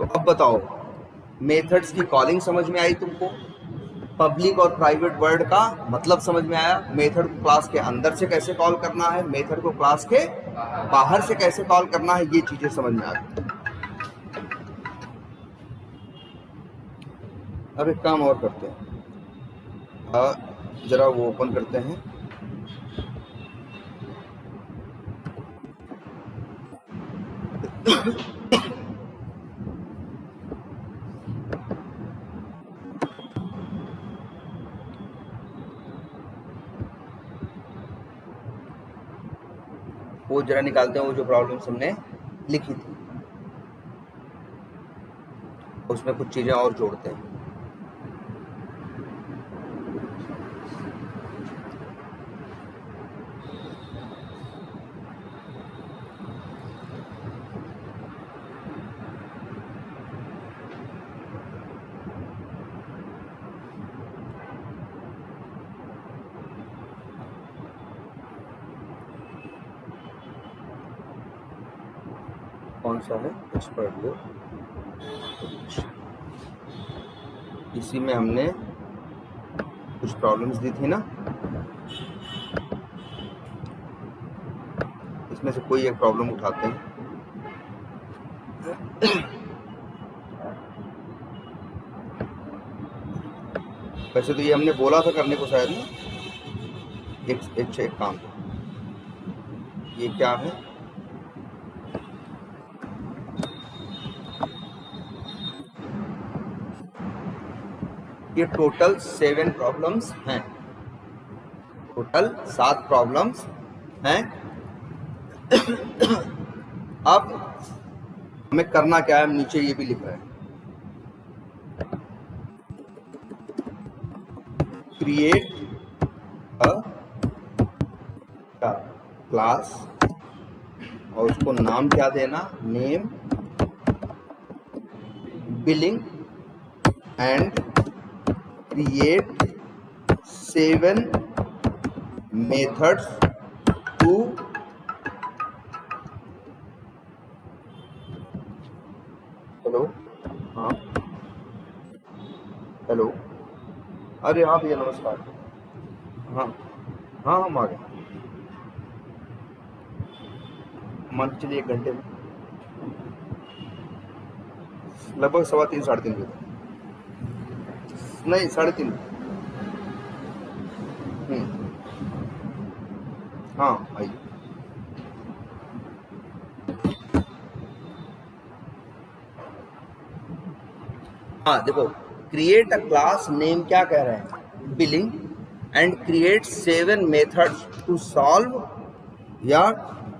अब बताओ, मेथड्स की कॉलिंग समझ में आई तुमको, पब्लिक और प्राइवेट वर्ड का मतलब समझ में आया, मेथड को क्लास के अंदर से कैसे कॉल करना है, मेथड को क्लास के बाहर से कैसे कॉल करना है, ये चीजें समझ में आ गई। अब एक काम और करते हैं, जरा वो ओपन करते हैं। वो जरा निकालते हैं, वो जो प्रॉब्लम्स हमने लिखी थी उसमें कुछ चीजें और जोड़ते हैं। कौन सा है, इस पर लो। इसी में हमने कुछ प्रॉब्लम्स दी थी ना, इसमें से कोई एक प्रॉब्लम उठाते हैं। वैसे तो ये हमने बोला था करने को शायद ना, एक काम, ये क्या है, ये टोटल 7 प्रॉब्लम्स हैं, टोटल 7 प्रॉब्लम्स हैं। अब हमें करना क्या है, हम नीचे ये भी लिख रहे हैं, क्रिएट अ क्लास, और उसको नाम क्या देना, name, billing, and create 7 methods to hello, हाँ हेलो, अरे हाँ भैया नमस्कार, हाँ हाँ हम आ गए, मान के चलिए 1 घंटे में, लगभग 3:15 साढ़े 3 बजे, नहीं 3:30, हाँ आइए। हाँ देखो, क्रिएट अ क्लास नेम क्या कह रहे हैं, billing, and create 7 methods to solve या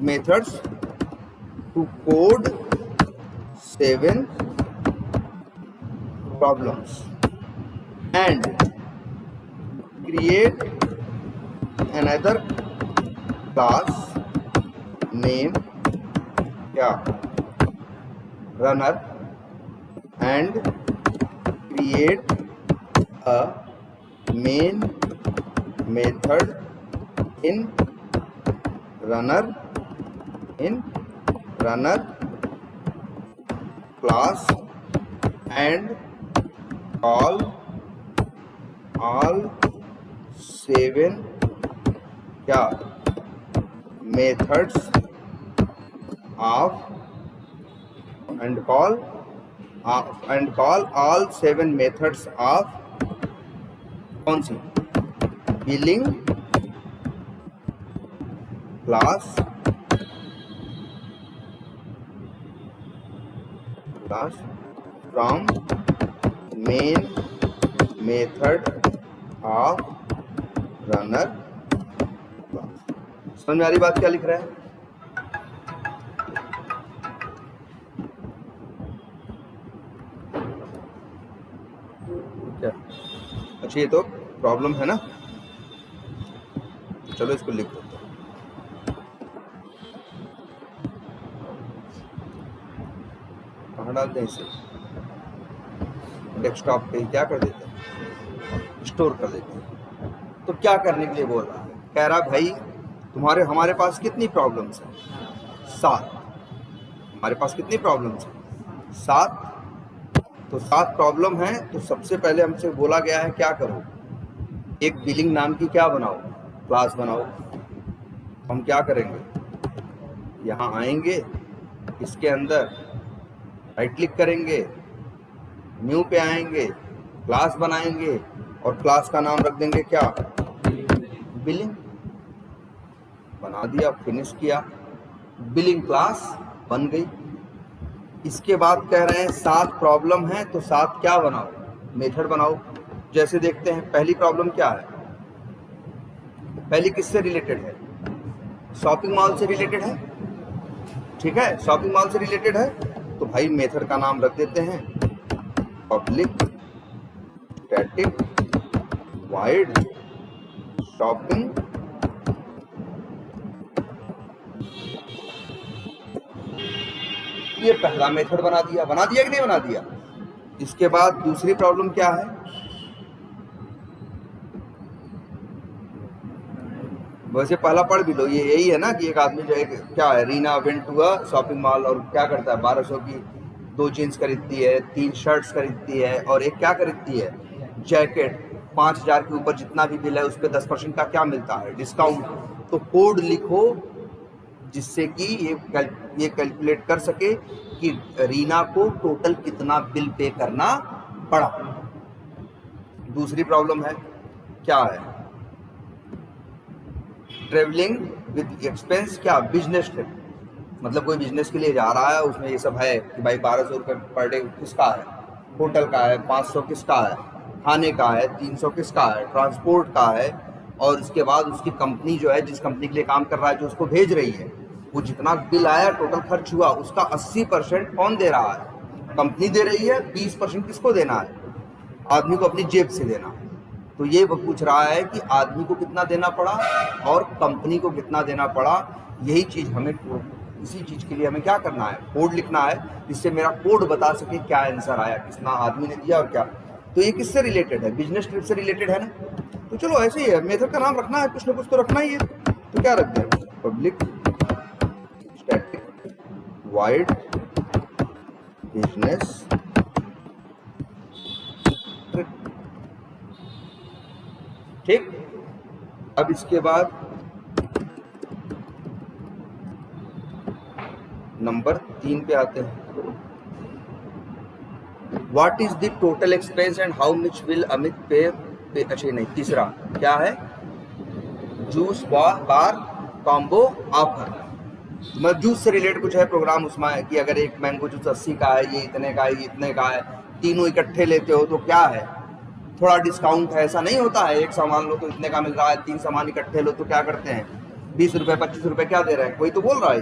methods to code 7 problems, and create another class name क्या, runner, and create a main method in runner class, and call all 7 क्या methods of, and call all 7 methods of कौन सी, billing class from main method of runner class. समझ में आ रही बात क्या लिख रहा है? क्या, अच्छा ये तो प्रॉब्लम है ना, चलो इसको लिख देते हैं। कहाँ डालते हैं इसे, डेस्कटॉप पे क्या कर देते हैं, स्टोर कर देते हैं। तो क्या करने के लिए बोल रहा है, कह रहा भाई हमारे पास कितनी प्रॉब्लम्स हैं, 7। हमारे पास कितनी प्रॉब्लम्स हैं, 7। तो 7 प्रॉब्लम है। तो सबसे पहले हमसे बोला गया है क्या करो, एक बिलिंग नाम की क्या बनाओ, क्लास बनाओ। हम क्या करेंगे, यहाँ आएंगे, इसके अंदर राइट क्लिक करेंगे, न्यू पे आएंगे, क्लास बनाएंगे और क्लास का नाम रख देंगे क्या, बिलिंग। बना दिया, फिनिश किया, बिलिंग क्लास बन गई। इसके बाद कह रहे हैं 7 प्रॉब्लम है तो 7 क्या बनाओ, मेथड बनाओ। जैसे देखते हैं पहली प्रॉब्लम क्या है, पहली किससे रिलेटेड है, शॉपिंग मॉल से रिलेटेड है। ठीक है, शॉपिंग मॉल से रिलेटेड है तो भाई मेथड का नाम रख देते हैं पब्लिक स्टैटिक वाइड शॉपिंग ये पहला मेथड बना दिया कि नहीं बना दिया। इसके बाद दूसरी प्रॉब्लम क्या है, वैसे पहला पढ़ भी लो, ये यही है ना कि एक आदमी जो है क्या है, Reena went to a shopping mall और क्या करता है, 1200 की 2 जीन्स खरीदती है, 3 शर्ट्स खरीदती है और एक क्या खरीदती है, जैकेट। 5000 के ऊपर जितना भी बिल है उस पर 10% का क्या मिलता है, डिस्काउंट। तो कोड लिखो जिससे कि ये कैलकुलेट कर सके कि रीना को टोटल कितना बिल पे करना पड़ा। दूसरी प्रॉब्लम है क्या है, ट्रेवलिंग विद एक्सपेंस, क्या, बिजनेस ट्रिप, मतलब कोई बिजनेस के लिए जा रहा है, उसमें ये सब है कि भाई 1200 रुपये पर डे किसका है, होटल का है, 500 किसका है, खाने का है, 300 किसका है, ट्रांसपोर्ट का है, और उसके बाद उसकी कंपनी जो है, जिस कंपनी के लिए काम कर रहा है, जो उसको भेज रही है, वो जितना बिल आया, टोटल खर्च हुआ, उसका 80% कौन दे रहा है, कंपनी दे रही है। 20% किसको देना है, आदमी को अपनी जेब से देना। तो ये वो पूछ रहा है कि आदमी को कितना देना पड़ा और कंपनी को कितना देना पड़ा। यही चीज़ हमें, इसी चीज़ के लिए हमें क्या करना है, कोड लिखना है, जिससे मेरा कोड बता सके क्या आंसर आया, कितना आदमी ने दिया और क्या। तो ये किससे रिलेटेड है, बिजनेस ट्रिप से रिलेटेड है ना। तो चलो ऐसे ही है, मेथड का नाम रखना है, कुछ ना कुछ तो रखना ही है। तो क्या रखते हैं, public static wide business trip. ठीक, अब इसके बाद नंबर 3 पे आते हैं। What is the total expense and how much will Amit पे। अच्छा नहीं, तीसरा क्या है, जूस बार कॉम्बो ऑफर, मतलब जूस से रिलेटेड कुछ है प्रोग्राम उसमें है कि अगर एक मैंगो जूस 80 का है, ये इतने का है, ये इतने का है, तीनों इकट्ठे लेते हो तो क्या है, थोड़ा डिस्काउंट है। ऐसा नहीं होता है, एक सामान लो तो इतने का मिल रहा है, 3 सामान इकट्ठे लो तो क्या करते हैं, 20 रुपये 25 रुपये क्या दे रहे हैं। कोई तो बोल रहा है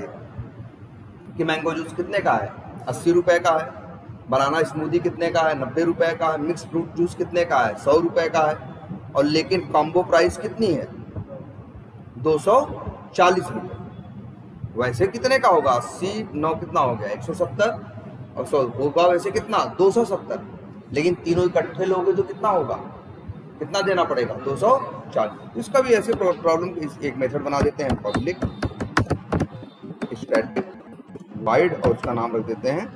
कि मैंगो जूस कितने का है, 80 रुपये का है, बनाना स्मूदी कितने का है, 90 रुपये का है, मिक्स फ्रूट जूस कितने का है, 100 रुपये का है, और लेकिन कॉम्बो प्राइस कितनी है, 240 रुपये। वैसे कितने का होगा, 80 9 कितना हो गया, 170, और 100 होगा वैसे कितना, 270, लेकिन तीनों इकट्ठे लोगे तो कितना होगा, कितना देना पड़ेगा, 240। इसका भी ऐसे प्रॉब्लम एक मेथड बना देते हैं, पब्लिक स्टैटिक वाइड, और उसका नाम रख देते हैं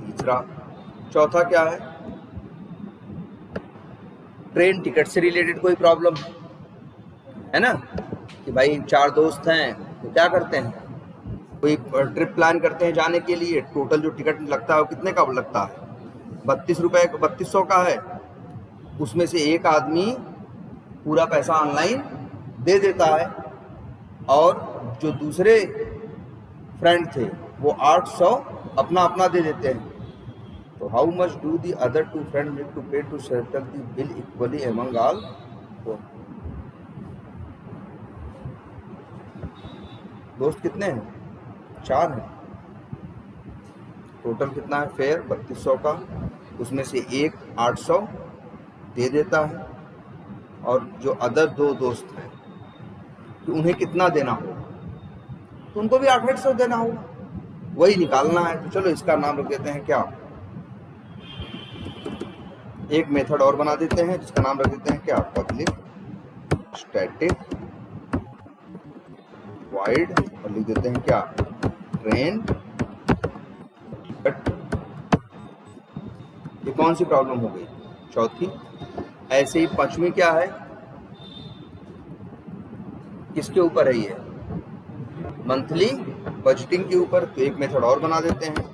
तीसरा। चौथा क्या है, ट्रेन टिकट से रिलेटेड कोई प्रॉब्लम है ना, कि भाई 4 दोस्त हैं तो क्या करते हैं, कोई ट्रिप प्लान करते हैं जाने के लिए, टोटल जो टिकट लगता है वो कितने का लगता है, 32 रुपये 3200 का है। उसमें से एक आदमी पूरा पैसा ऑनलाइन दे देता है और जो दूसरे फ्रेंड थे वो 800 अपना अपना दे देते हैं। तो how much do the other 2 friend need to pay to settle the bill equally among all. दोस्त कितने हैं, 4 हैं, टोटल कितना है फेयर 3200 का, उसमें से एक 800 दे देता है और जो अदर 2 दोस्त हैं कि उन्हें कितना देना होगा, तो उनको भी 800 देना होगा, वही निकालना है। तो चलो इसका नाम रख देते हैं क्या, एक मेथड और बना देते हैं जिसका नाम रख देते हैं क्या, पब्लिक स्टैटिक वाइड, और लिख देते हैं क्या, ट्रेन टिकट। ये कौन सी प्रॉब्लम हो गई? चौथी। ऐसे ही पांचवी क्या है, किसके ऊपर है ये? मंथली बजटिंग के ऊपर। तो एक मेथड और बना देते हैं।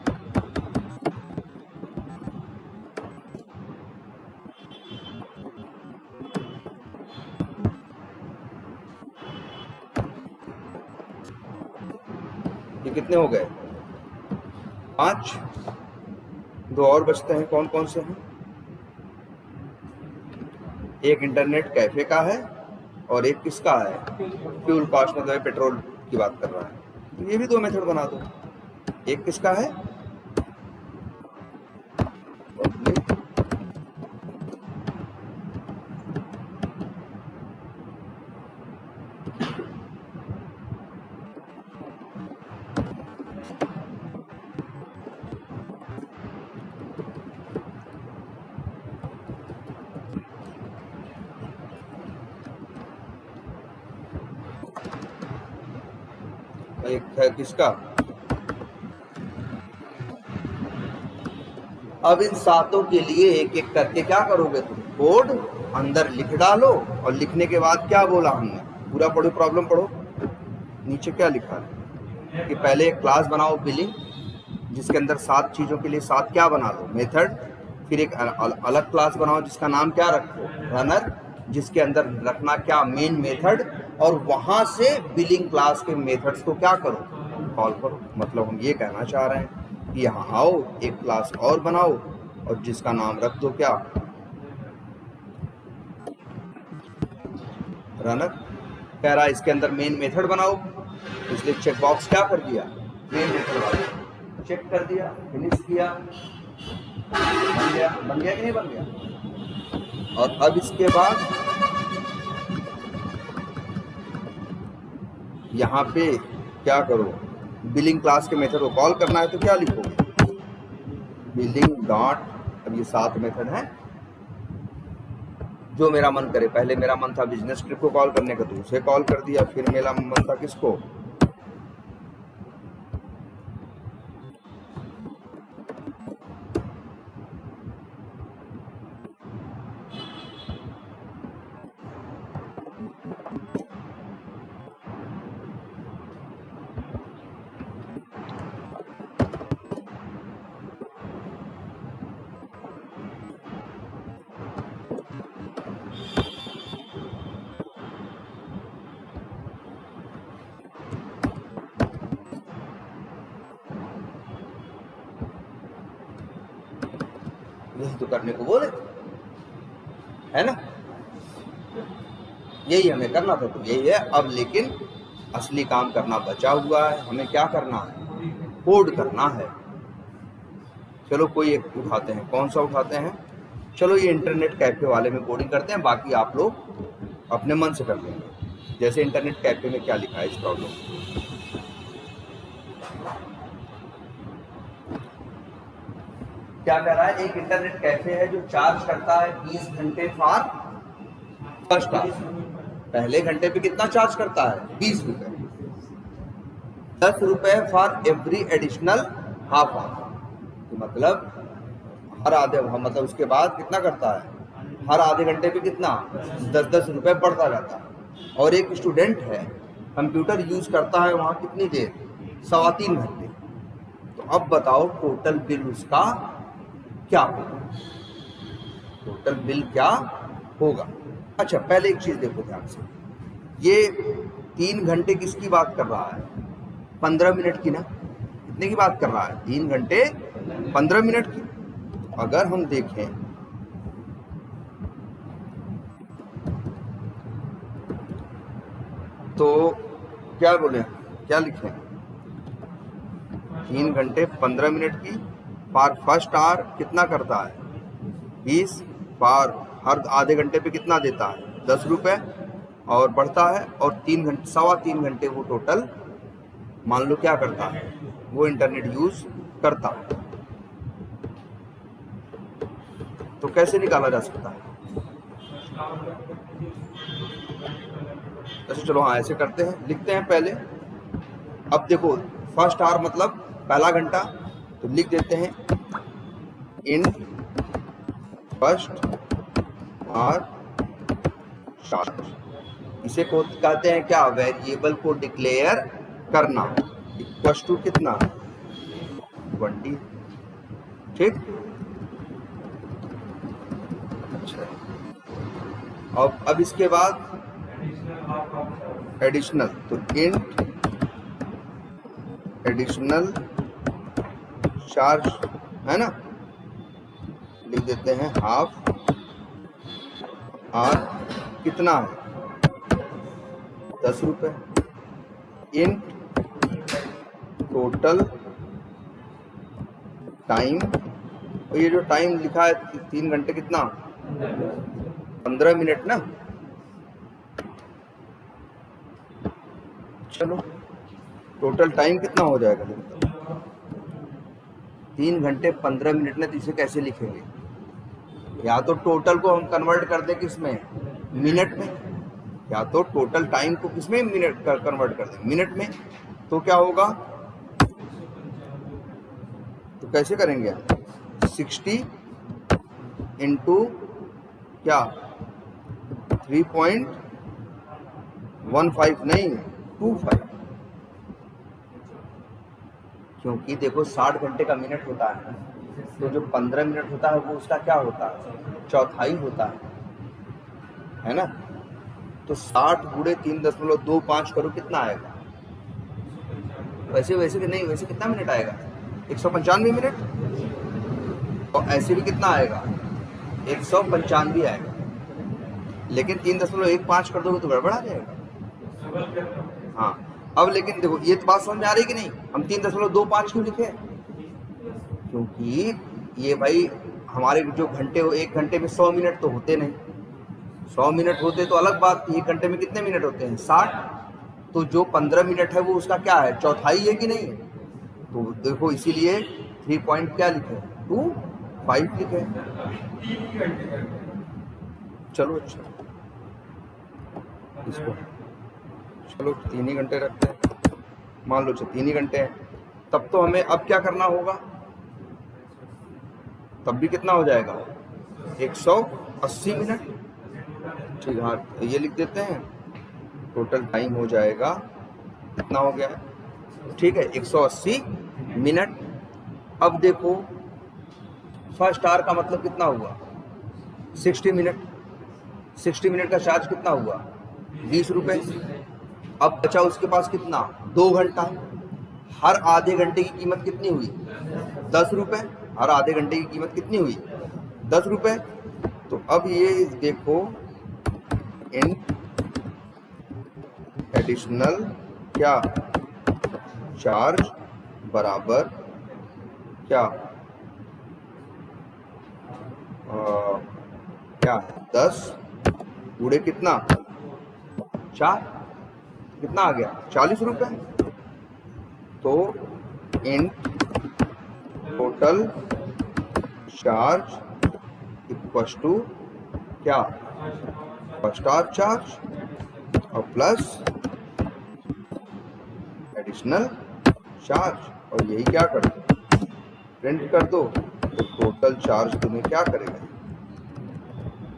ये कितने हो गए? 5। 2 और बचते हैं, कौन कौन से हैं? एक इंटरनेट कैफे का है और एक किसका है? फ्यूल कॉस्ट, मतलब पेट्रोल की बात कर रहा है। तो ये भी 2 मेथड बना दो। एक किसका है? एक है किसका? अब इन सातों के लिए एक एक करके क्या करोगे तुम? कोड अंदर लिख डालो, और लिखने के बाद क्या बोला हमने? पूरा पढ़ो, प्रॉब्लम पढ़ो। नीचे क्या लिखा है कि पहले एक क्लास बनाओ बिलिंग, जिसके अंदर 7 चीजों के लिए 7 क्या बना लो? मेथड। फिर एक अलग क्लास बनाओ जिसका नाम क्या रखो? रनर, जिसके अंदर रखना क्या? Main method. और वहां से बिलिंग क्लास के मेथड्स को क्या करो? कॉल करो। मतलब हम ये कहना चाह रहे हैं कि यहाँ आओ, एक क्लास और बनाओ और जिसका नाम रख दो क्या? रनर। कह रहा है इसके अंदर मेन मेथड बनाओ, इसलिए चेक बॉक्स क्या कर दिया? मेन मेथड बनाओ। चेक कर दिया, फिनिश किया, बन गया कि नहीं बन गया? और अब इसके बाद यहाँ पे क्या करो? बिलिंग क्लास के मेथड को कॉल करना है तो क्या लिखोगे? बिलिंग डॉट, अब ये 7 मेथड हैं, जो मेरा मन करे। पहले मेरा मन था बिजनेस ट्रिप को कॉल करने का, तो उसे कॉल कर दिया। फिर मेरा मन था किसको? यही तो करने को बोले, है ना? यही हमें करना था, तो यही है। अब लेकिन असली काम करना बचा हुआ है। हमें क्या करना है? कोड करना है। चलो कोई एक उठाते हैं। कौन सा उठाते हैं? चलो ये इंटरनेट कैफे वाले में कोडिंग करते हैं, बाकी आप लोग अपने मन से कर लेंगे। जैसे इंटरनेट कैफे में क्या लिखा है इस प्रॉब्लम? क्या कह रहा है? एक इंटरनेट कैफे है जो चार्ज करता है 20 घंटे फॉर फर्स्ट आवर। पहले घंटे पे कितना चार्ज करता है? 20 रुपए। 10 रुपए for every additional half hour. मतलब हर आधे, मतलब उसके बाद कितना करता है? हर आधे घंटे पे कितना? 10-10 रुपए बढ़ता जाता है। और एक स्टूडेंट है, कंप्यूटर यूज करता है वहाँ कितनी देर? 3.25 घंटे। तो अब बताओ टोटल बिल उसका क्या होगा? टोटल बिल क्या होगा? अच्छा, पहले एक चीज देखो ध्यान से। ये 3 घंटे किसकी बात कर रहा है? 15 मिनट की ना? कितने की बात कर रहा है? 3 घंटे 15 मिनट की। अगर हम देखें तो क्या बोले, क्या लिखें? 3 घंटे 15 मिनट की फॉर फर्स्ट आवर कितना करता है? 20। फॉर हर आधे घंटे पे कितना देता है? 10 रुपए। और बढ़ता है। और 3 घंटे 3.25 घंटे वो टोटल मान लो क्या करता है? वो इंटरनेट यूज करता है। तो कैसे निकाला जा सकता है? ऐसे चलो हाँ ऐसे करते हैं, लिखते हैं पहले। अब देखो फर्स्ट आवर मतलब पहला घंटा, तो लिख देते हैं इन फर्स्ट आवर चार्ज। इसे को कहते हैं क्या, वेरिएबल को डिक्लेयर करना। इक्वल टू कितना 20, ठीक। अच्छा, अब इसके बाद एडिशनल, तो इंट एडिशनल चार्ज है ना, लिख देते हैं हाफ आर, कितना है 10 रुपए। इंट टोटल टाइम, और ये जो टाइम लिखा है 3 घंटे, कितना 15 मिनट ना। चलो टोटल टाइम कितना हो जाएगा, 3 घंटे 15 मिनट में, तो इसे कैसे लिखेंगे, या तो टोटल को हम कन्वर्ट कर दें किसमें, मिनट में, या तो टोटल टाइम को किसमें, मिनट कन्वर्ट कर दें मिनट में। तो क्या होगा, तो कैसे करेंगे, 60 इंटू क्या 3.15 नहीं 25, क्योंकि देखो 60 घंटे का मिनट होता है, तो जो 15 मिनट होता है वो उसका क्या होता है, चौथाई होता है ना। तो 60 गुणे 3.25 करो, कितना आएगा, वैसे कि नहीं, वैसे कितना मिनट आएगा, 195 मिनट, और ऐसे भी कितना आएगा, 195 आएगा। लेकिन 3.15 कर दोगे तो गड़बड़ आ जाएगा। हाँ, अब लेकिन देखो ये तो बात समझ में आ रही कि नहीं, हम 3.25 क्यों लिखे, क्योंकि ये भाई हमारे जो घंटे, 1 घंटे में 100 मिनट तो होते नहीं, 100 मिनट होते तो अलग बात थी, 1 घंटे में कितने मिनट होते हैं 60, तो जो 15 मिनट है वो उसका क्या है, चौथाई है कि नहीं। तो देखो इसीलिए 3 पॉइंट क्या लिखे, 25 लिखे। चलो अच्छा, इसको चलो 3 ही घंटे रखते हैं, मान लो 3 ही घंटे हैं, तब तो हमें अब क्या करना होगा, तब भी कितना हो जाएगा 180 मिनट, ठीक। हाँ, ये लिख देते हैं, टोटल टाइम हो जाएगा, कितना हो गया, ठीक है 180 मिनट। अब देखो फर्स्ट आवर का मतलब कितना हुआ, 60 मिनट, 60 मिनट का चार्ज कितना हुआ 20 रुपए। अब बचा उसके पास कितना, 2 घंटा, हर आधे घंटे की कीमत कितनी हुई 10 रुपए, हर आधे घंटे की कीमत कितनी हुई 10 रुपए। तो अब ये देखो इन एडिशनल क्या चार्ज बराबर क्या क्या 10 गुणे कितना 4, कितना आ गया 40 रुपए। तो int total charge equal to क्या, फर्स्ट आवर चार्ज और प्लस एडिशनल चार्ज, और यही क्या कर दो, प्रिंट कर दो, तो टोटल चार्ज तुम्हें क्या करेगा,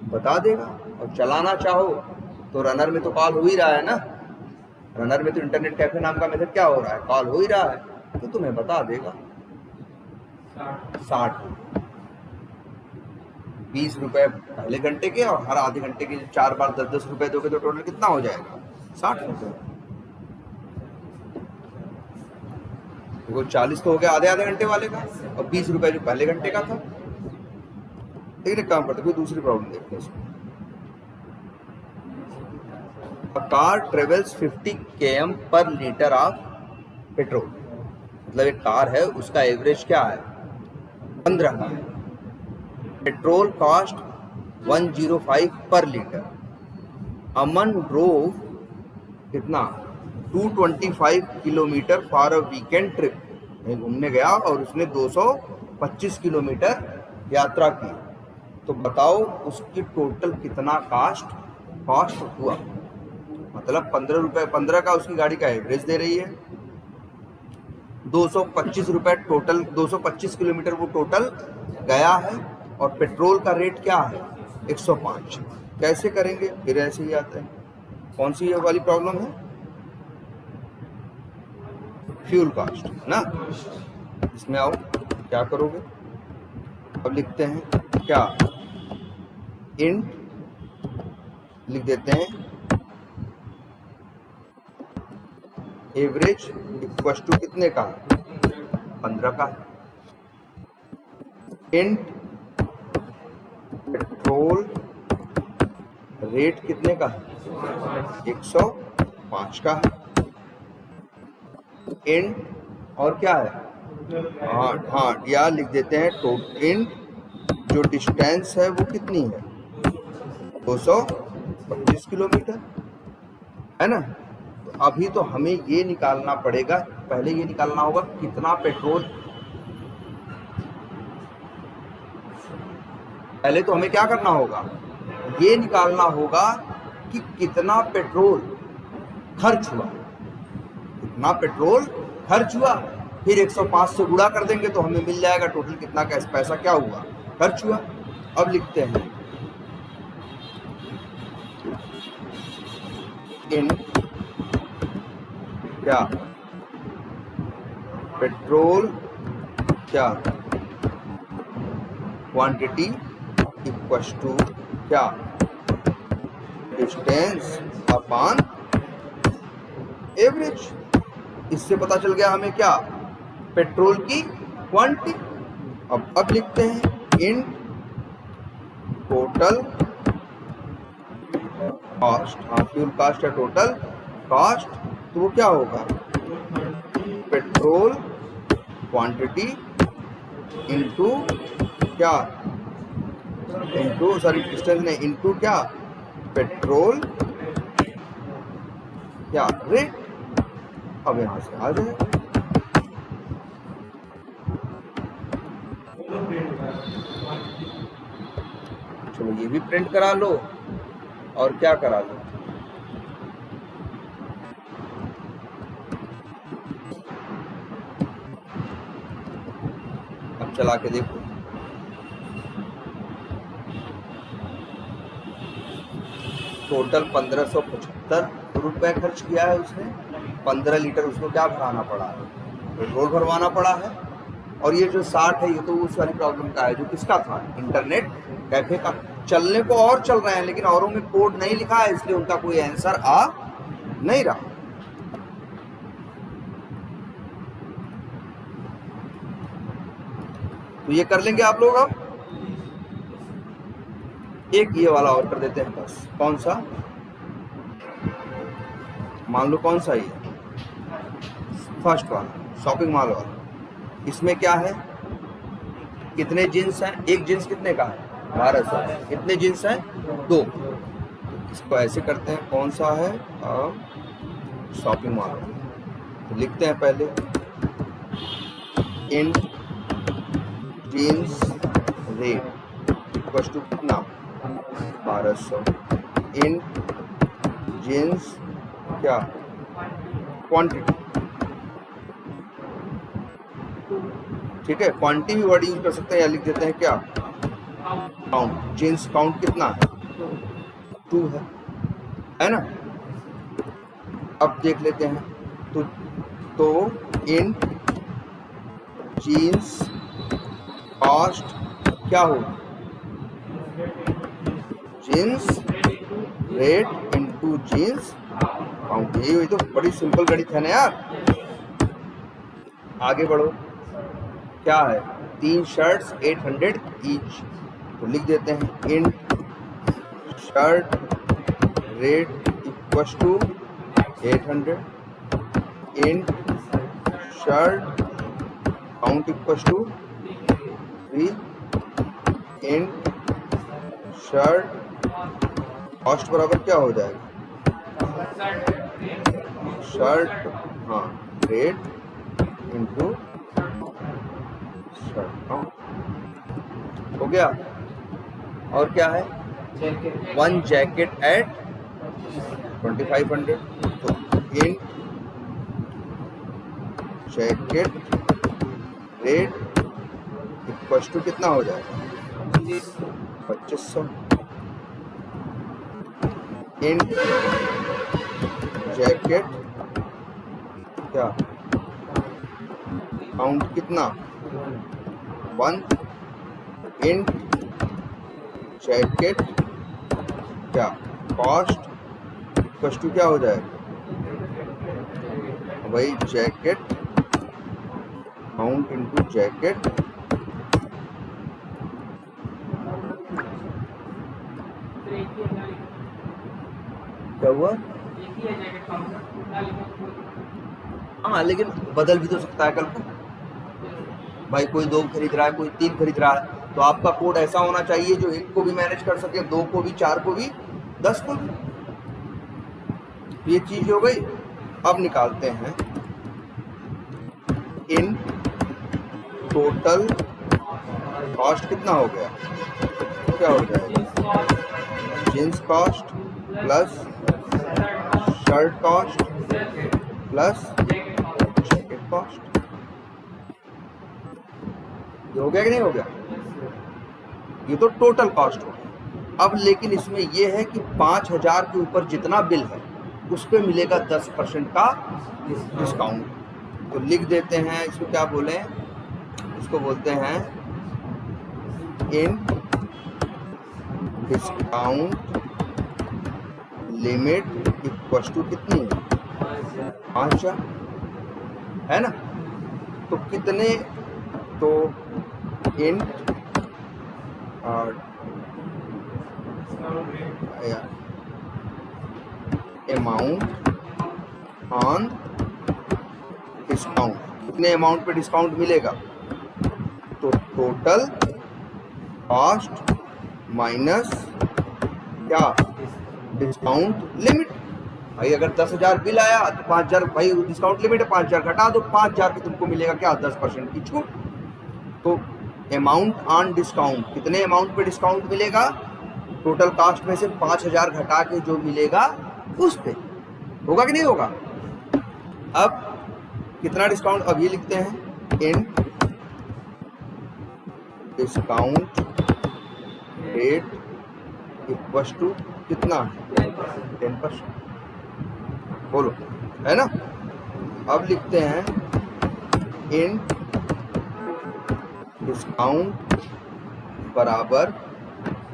बता देगा। और चलाना चाहो तो रनर में तो कॉल हो ही रहा है ना, रनर में तो इंटरनेट कैफे नाम का मेथड क्या हो रहा है, कॉल हो ही रहा है, तो तुम्हें बता देगा 60 20 रुपए पहले घंटे के, और हर आधे घंटे के 4 बार 10-10 रुपए दोगे तो टोटल कितना हो जाएगा 60 रुपए। वो 40 तो हो गया आधे घंटे वाले का, और 20 रुपए जो पहले घंटे का था। लेकिन एक काम करते, कोई दूसरी प्रॉब्लम देखते हैं इसमें। A car travels 50 km पर लीटर ऑफ पेट्रोल, मतलब एक कार है उसका एवरेज क्या है 15 का, पेट्रोल कॉस्ट 105 पर लीटर। अमन ड्रोव कितना 225 kilometre for a weekend trip, घूमने गया और उसने 225 किलोमीटर यात्रा की। तो बताओ उसकी टोटल कितना कॉस्ट हुआ, मतलब 15 रुपए, 15 का उसकी गाड़ी का एवरेज दे रही है, 225 रुपए टोटल, 225 किलोमीटर वो टोटल गया है, और पेट्रोल का रेट क्या है 105। कैसे करेंगे? फिर ऐसे ही आता है। कौन सी ये वाली प्रॉब्लम है? फ्यूल कास्ट ना। इसमें आओ, क्या करोगे? अब लिखते हैं क्या, इंट लिख देते हैं एवरेज इक्वल टू कितने का, 15 का। इंट पेट्रोल रेट कितने का, 105 का। इंट और क्या है, हाँ या लिख देते हैं टोटल। इंट जो डिस्टेंस है वो कितनी है, 225 किलोमीटर, है ना। तो अभी तो हमें ये निकालना पड़ेगा, पहले ये निकालना होगा कितना पेट्रोल, पहले तो हमें क्या करना होगा, ये निकालना होगा कि कितना पेट्रोल खर्च हुआ, कितना पेट्रोल खर्च हुआ। फिर 105 से गुणा कर देंगे तो हमें मिल जाएगा टोटल कितना पैसा क्या हुआ, खर्च हुआ। अब लिखते हैं इन क्या, पेट्रोल क्या क्वांटिटी इक्वल्स टू क्या, डिस्टेंस अपॉन एवरेज। इससे पता चल गया हमें क्या, पेट्रोल की क्वांटिटी। अब लिखते हैं इन टोटल कॉस्ट, हाँ फ्यूल कास्ट है टोटल कॉस्ट, तो वो क्या होगा, पेट्रोल क्वांटिटी इनटू क्या, इनटू सॉरी डिस्टेंस नहीं, इनटू क्या, पेट्रोल क्या रेट। अब यहां से आ जाए, चलो ये भी प्रिंट करा लो और क्या करा लो, अब चला के देखो। टोटल 1575 रुपए खर्च किया है उसने, 15 लीटर उसको क्या भराना पड़ा है, पेट्रोल भरवाना पड़ा है। और ये जो 60 है ये तो उस वाली प्रॉब्लम का है जो किसका था, इंटरनेट कैफे का। चलने को और चल रहे हैं लेकिन औरों में कोड नहीं लिखा है, इसलिए उनका कोई आंसर आ नहीं रहा। तो ये कर लेंगे आप लोग। अब एक ये वाला और कर देते हैं बस। कौन सा, मान लो कौन सा, ये फर्स्ट वाला शॉपिंग मॉल वाला। इसमें क्या है, कितने जींस हैं, एक जींस कितने का है 1200, कितने जींस हैं 2। इसको ऐसे करते हैं, कौन सा है शॉपिंग मॉल। तो लिखते हैं पहले इन जींस रेट इक्वल टू कितना 1200, इन जींस क्या क्वांटिटी, ठीक है। क्वांटिटी भी वर्ड यूज कर सकते हैं, या लिख देते हैं क्या काउंट, जींस काउंट कितना है 2 है ना। अब देख लेते हैं तो इन जींस कॉस्ट क्या होगा, jeans rate into jeans count. ये तो बड़ी सिंपल गणित है ना यार। आगे बढ़ो, क्या है 3 शर्ट्स 800 ईच, तो लिख देते हैं int shirt rate equal to 800, int shirt count equal to 3, int shirt cost बराबर क्या हो जाएगा, शर्ट हाँ रेट इंटू शर्ट काउंट, हो गया। और क्या है 1 जैकेट एट 2500, तो इन जैकेट रेट इक्वल टू कितना हो जाएगा 2500 इन जैकेट क्या काउंट कितना 1 इन जैकेट क्या कॉस्ट इक्वल टू क्या हो जाएगा वही जैकेट काउंट इनटू जैकेट क्या हुआ। हाँ लेकिन बदल भी तो सकता है कल को, भाई कोई 2 खरीद रहा है, कोई 3 खरीद रहा है, तो आपका कोड ऐसा होना चाहिए जो 1 को भी मैनेज कर सके, 2 को भी, 4 को भी, 10 को भी। ये चीज हो गई। अब निकालते हैं इन टोटल कॉस्ट कितना हो गया, क्या हो जाएगा jeans cost plus shirt cost plus jacket cost. ये हो गया कि नहीं हो गया, ये तो टोटल कॉस्ट हो गया। अब लेकिन इसमें ये है कि 5000 के ऊपर जितना बिल है उस पे मिलेगा 10% का डिस्काउंट। तो लिख देते हैं इसको, क्या बोले, इसको बोलते हैं int discount limit equal to कितनी है 5000 है ना। तो कितने, तो इन अमाउंट ऑन डिस्काउंट, कितने अमाउंट पे डिस्काउंट मिलेगा, तो टोटल कॉस्ट माइनस क्या डिस्काउंट लिमिट। भाई अगर 10,000 बिल आया तो 5,000, भाई डिस्काउंट लिमिट है 5,000 घटा दो, 5,000 की तुमको मिलेगा क्या 10% की छूट। तो अमाउंट ऑन डिस्काउंट, कितने अमाउंट पे डिस्काउंट मिलेगा, टोटल कॉस्ट में से 5,000 घटा के जो मिलेगा उस पे होगा कि नहीं होगा। अब कितना डिस्काउंट, अब ये लिखते हैं int discount rate equal to कितना 10%, बोलो है ना। अब लिखते हैं इन डिस्काउंट बराबर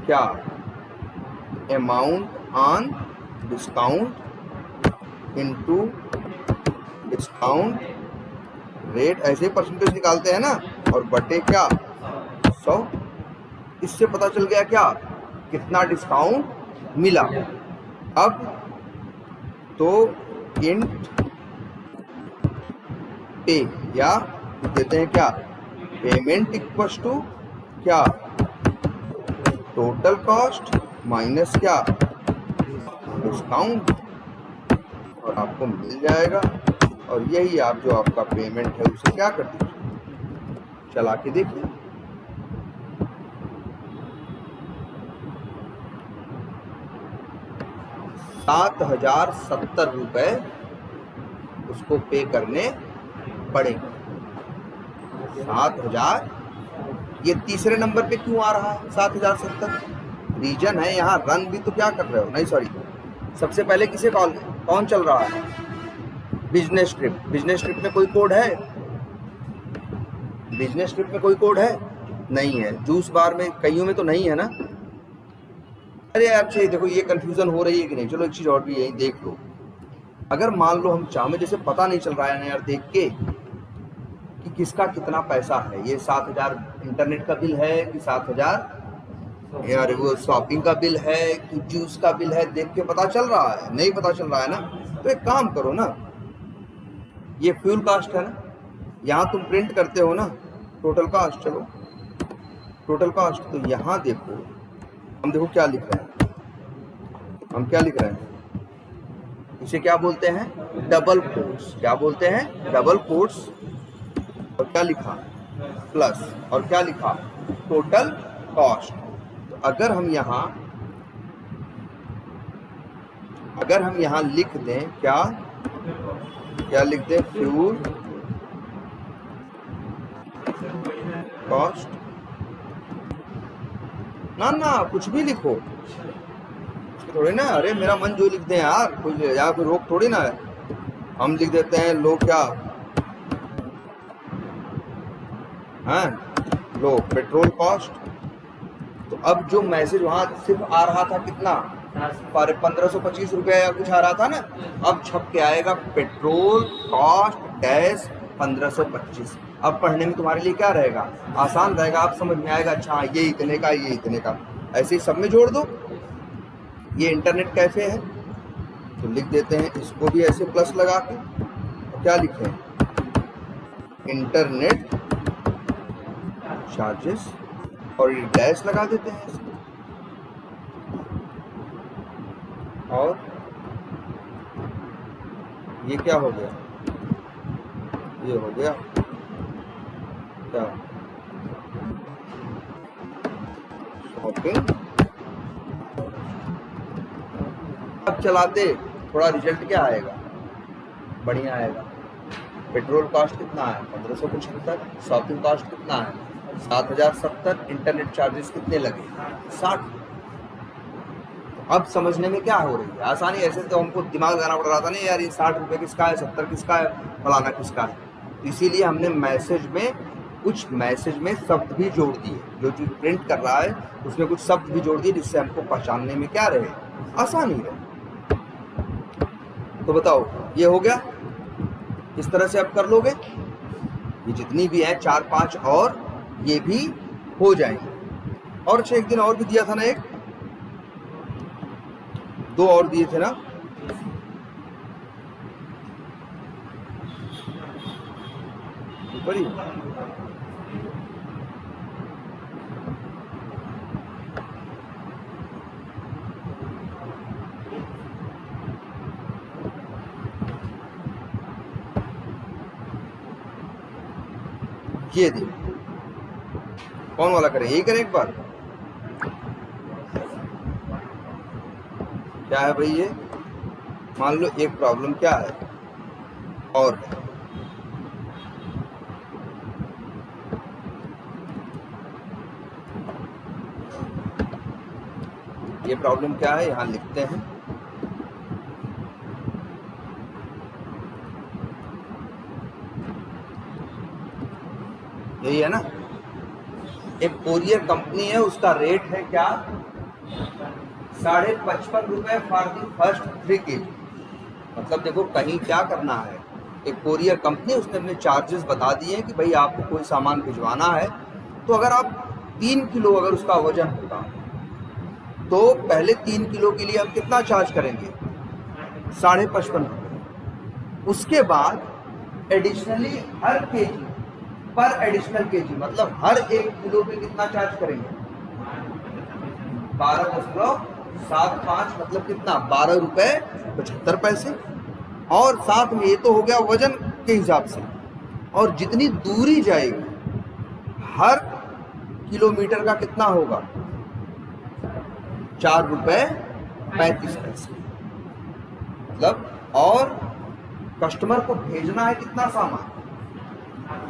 क्या amount on discount into discount rate, ऐसे ही परसेंटेज निकालते हैं ना, और बटे क्या 100। इससे पता चल गया क्या कितना डिस्काउंट मिला। अब तो इंट पे या देते हैं क्या पेमेंट इक्वल टू क्या टोटल कॉस्ट माइनस क्या डिस्काउंट, और आपको मिल जाएगा। और यही आप जो आपका पेमेंट है उसे क्या कर दीजिए, चला के देखिए। ₹7,070 उसको पे करने पड़ेंगे। 7,000, ये तीसरे नंबर पे क्यों आ रहा है 7,070, रीजन है यहाँ रन भी तो क्या कर रहे हो, नहीं सॉरी, सबसे पहले किसे कौन चल रहा है, बिजनेस ट्रिप। बिजनेस ट्रिप में कोई कोड है, बिजनेस ट्रिप में कोई कोड है नहीं है, जूस बार में कईयों में तो नहीं है ना। अरे यार चाहिए, देखो ये कंफ्यूजन हो रही है कि नहीं। चलो एक चीज और भी यही देख लो, अगर मान लो हम चाहे, जैसे पता नहीं चल रहा है ना यार देख के कि किसका कितना पैसा है, ये 7,000 इंटरनेट का बिल है कि 7,000 यार वो शॉपिंग का बिल है कि जूस का बिल है, देख के पता चल रहा है, नहीं पता चल रहा है ना। तो एक काम करो ना, ये फ्यूल कास्ट है ना, यहाँ तुम प्रिंट करते हो ना टोटल कास्ट, चलो टोटल कास्ट, तो यहाँ देखो हम, देखो क्या लिख रहे हैं, हम क्या लिख रहे हैं, इसे क्या बोलते हैं डबल कोट्स, क्या बोलते हैं डबल कोट्स, और क्या लिखा प्लस, और क्या लिखा टोटल कॉस्ट। तो अगर हम यहाँ लिख दें क्या लिख दें फ्यूल कॉस्ट, ना ना कुछ भी लिखो, थोड़ी ना अरे मेरा मन जो लिख दे यार, कोई यहाँ कोई रोक थोड़ी ना है। हम लिख देते हैं लो क्या है, लो पेट्रोल कॉस्ट। तो अब जो मैसेज वहां सिर्फ आ रहा था कितना, 1525 रुपया या कुछ आ रहा था ना, अब छप के आएगा पेट्रोल कॉस्ट डैश 1525। अब पढ़ने में तुम्हारे लिए क्या रहेगा, आसान रहेगा, आप समझ में आएगा, अच्छा ये इतने का, ये इतने का, ऐसे ही सब में जोड़ दो। ये इंटरनेट कैफे है तो लिख देते हैं इसको भी ऐसे प्लस लगा के, तो क्या लिखे, इंटरनेट चार्जेस, और ये डैश लगा देते हैं इसको, और ये क्या हो गया, ये हो गया क्या, शॉपिंग। अब चलाते थोड़ा रिजल्ट क्या आएगा, बढ़िया आएगा। पेट्रोल कॉस्ट कितना है 1575, शॉपिंग कॉस्ट कितना है 7070, इंटरनेट चार्जेस कितने लगे 60। अब समझने में क्या हो रही है आसानी, ऐसे तो हमको दिमाग लगाना पड़ रहा था नहीं यार, ये 60 रुपये किसका है, 70 किसका है, फलाना किसका है। इसीलिए हमने मैसेज में कुछ मैसेज में शब्द भी जोड़ दिए, जो चीज़ प्रिंट कर रहा है उसमें कुछ शब्द भी जोड़ दिए, जिससे हमको पहचानने में क्या रहे, आसानी रहे। तो बताओ ये हो गया, इस तरह से आप कर लोगे, ये जितनी भी है 4-5 और ये भी हो जाएंगे। और अच्छा एक दिन और भी दिया था ना, एक 2 और दिए थे ना, ऊपर ही ये दे, कौन वाला करें, यही करें एक बार। क्या है भाई ये, मान लो एक प्रॉब्लम क्या है और ये प्रॉब्लम क्या है, यहां लिखते हैं। यही है ना, एक कोरियर कंपनी है, उसका रेट है क्या 55.5 रुपए फॉर दी फर्स्ट 3 kg। मतलब देखो कहीं क्या करना है, एक कोरियर कंपनी उसने अपने चार्जेस बता दिए हैं कि भाई आपको कोई सामान भिजवाना है, तो अगर आप 3 किलो अगर उसका वजन होगा तो पहले 3 किलो के लिए हम कितना चार्ज करेंगे 55.5 रुपये। उसके बाद एडिशनली हर केजी पर एडिशनल केजी, मतलब हर 1 किलो पे कितना चार्ज करेंगे 12.75, मतलब कितना 12 रुपए 75 पैसे। और साथ में ये तो हो गया वजन के हिसाब से, और जितनी दूरी जाएगी हर किलोमीटर का कितना होगा 4 रुपए 35 पैसे। मतलब और कस्टमर को भेजना है कितना सामान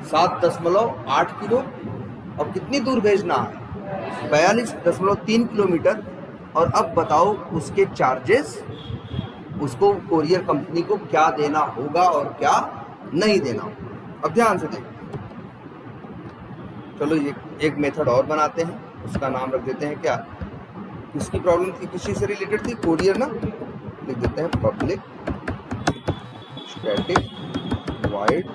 7.8 किलो, और कितनी दूर भेजना है 42.3 किलोमीटर। और अब बताओ उसके चार्जेस, उसको कोरियर कंपनी को क्या देना होगा और क्या नहीं देना होगा। अब ध्यान से देखो, चलो एक मेथड और बनाते हैं, उसका नाम रख देते हैं क्या, किसकी प्रॉब्लम थी, किस चीज से रिलेटेड थी, कोरियर ना, लिख देते हैं पब्लिक स्टैटिक वाइड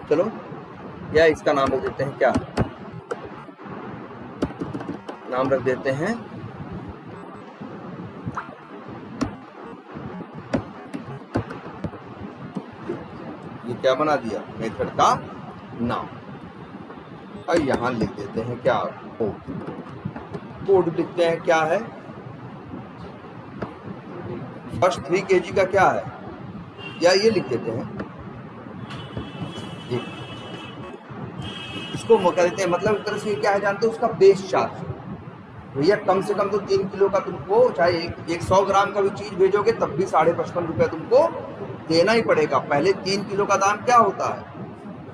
चलो, या इसका नाम रख देते हैं क्या, नाम रख देते हैं ये क्या बना दिया मेथड का नाम। और यहां लिख देते हैं क्या, कोड लिखते हैं क्या है, फर्स्ट 3 kg का क्या है, या ये लिख देते हैं, इसको मौका देते हैं, मतलब एक तरह से क्या है जानते हो, उसका बेस चार्ज। भैया कम से कम तो 3 किलो का तुमको, चाहे एक 100 ग्राम का भी चीज भेजोगे तब भी 55.5 रुपये तुमको देना ही पड़ेगा। पहले 3 किलो का दाम क्या होता है,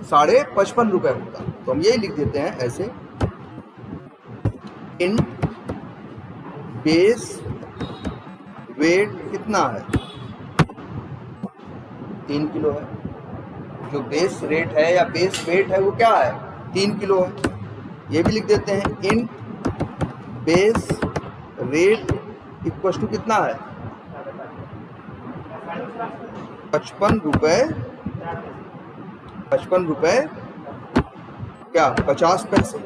55.5 रुपये होता है। तो हम यही लिख देते हैं ऐसे, इन बेस वेट कितना है, 3 किलो है। जो बेस रेट है या बेस वेट है वो क्या है, 3 किलो है। ये भी लिख देते हैं, इन बेस रेट इक्वल टू कितना है, 55 रुपये, 55 रुपये क्या 50 पैसे।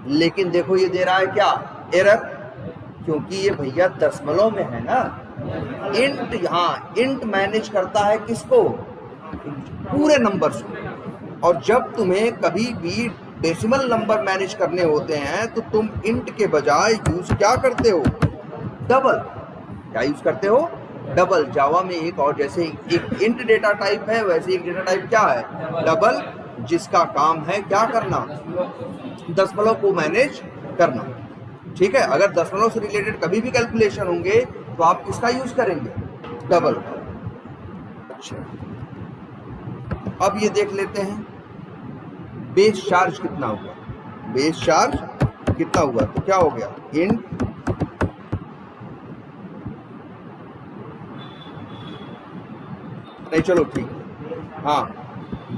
लेकिन देखो ये दे रहा है क्या, एरर, क्योंकि ये भैया दशमलव में है ना। इंट, हाँ इंट मैनेज करता है किसको, पूरे नंबर्स को। और जब तुम्हें कभी भी डेसिमल नंबर मैनेज करने होते हैं तो तुम इंट के बजाय यूज क्या करते हो, डबल। क्या यूज करते हो, डबल। जावा में एक और, जैसे एक इंट डेटा टाइप है वैसे एक डेटा टाइप क्या है, डबल, जिसका काम है क्या करना, दशमलव को मैनेज करना। ठीक है, अगर दशमलव से रिलेटेड कभी भी कैलकुलेशन होंगे तो आप किसका यूज करेंगे, डबल। अच्छा, अब ये देख लेते हैं बेस चार्ज कितना हुआ, बेस चार्ज कितना हुआ। तो क्या हो गया, इंट नहीं, चलो ठीक, हाँ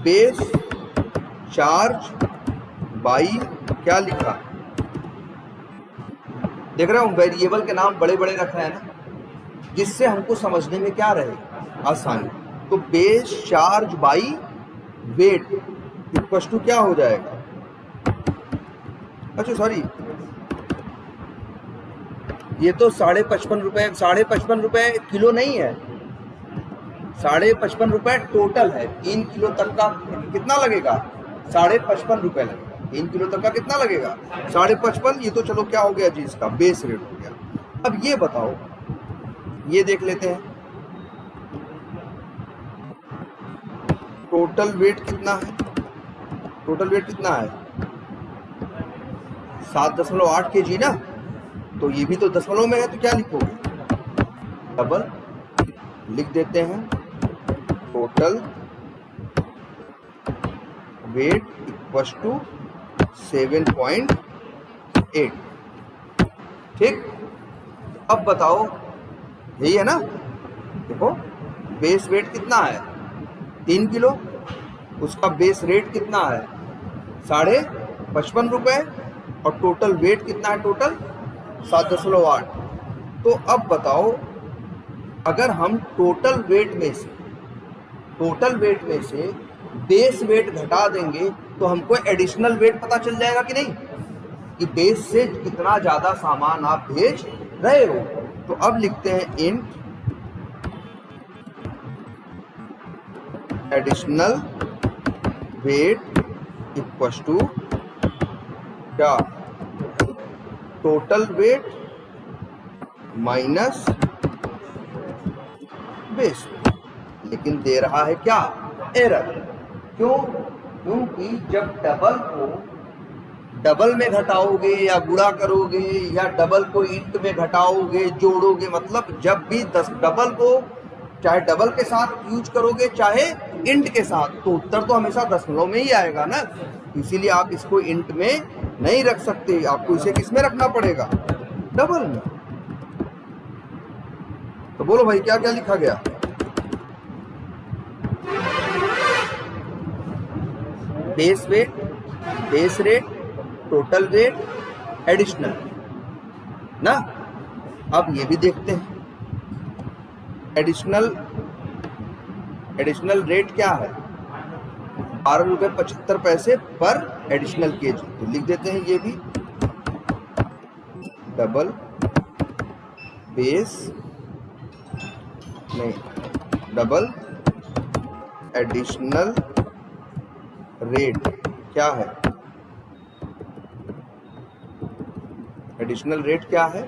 बेस चार्ज बाई क्या लिखा, देख रहे हो वेरिएबल के नाम बड़े बड़े रख रहे हैं ना, जिससे हमको समझने में क्या रहे, आसानी। तो base charge by weight equal to क्या हो जाएगा, अच्छा सॉरी, ये तो 55.5 रुपये, 55.5 रुपये किलो नहीं है, 55.5 रुपये टोटल है। 3 किलो तक का कितना लगेगा, 55.5 रुपये लगेगा। 3 किलो तक का कितना लगेगा, 55.5। ये तो चलो क्या हो गया जी, इसका बेस रेट हो गया। अब ये बताओ, ये देख लेते हैं टोटल वेट कितना है, टोटल वेट कितना है 7.8 kg ना। तो ये भी तो दशमलव में है, तो क्या लिखोगे, डबल लिख देते हैं, टोटल वेट इक्वल टू 7.8। ठीक, अब बताओ, यही है ना, देखो बेस वेट कितना है 3 किलो, उसका बेस रेट कितना है 55.5 रुपये, और टोटल वेट कितना है, टोटल 7.8। तो अब बताओ, अगर हम टोटल वेट में से बेस वेट घटा देंगे तो हमको एडिशनल वेट पता चल जाएगा कि नहीं, कि बेस से कितना ज़्यादा सामान आप भेज रहे हो। तो अब लिखते हैं int additional weight equal to क्या, टोटल वेट माइनस बेस। लेकिन दे रहा है क्या, एरर। क्यों, क्योंकि जब डबल को डबल में घटाओगे या गुणा करोगे, या डबल को इंट में घटाओगे जोड़ोगे, मतलब जब भी डबल को चाहे डबल के साथ यूज करोगे चाहे इंट के साथ, तो उत्तर तो हमेशा दशमलव में ही आएगा ना। इसीलिए आप इसको इंट में नहीं रख सकते, आपको इसे किस में रखना पड़ेगा, डबल में। तो बोलो भाई क्या क्या लिखा गया, base weight, base rate, total weight, additional ना। अब ये भी देखते हैं, एडिशनल रेट क्या है, 12.75 रुपये पर एडिशनल केजी। तो लिख देते हैं ये भी, डबल बेस नहीं, डबल एडिशनल रेट क्या है, एडिशनल रेट क्या है,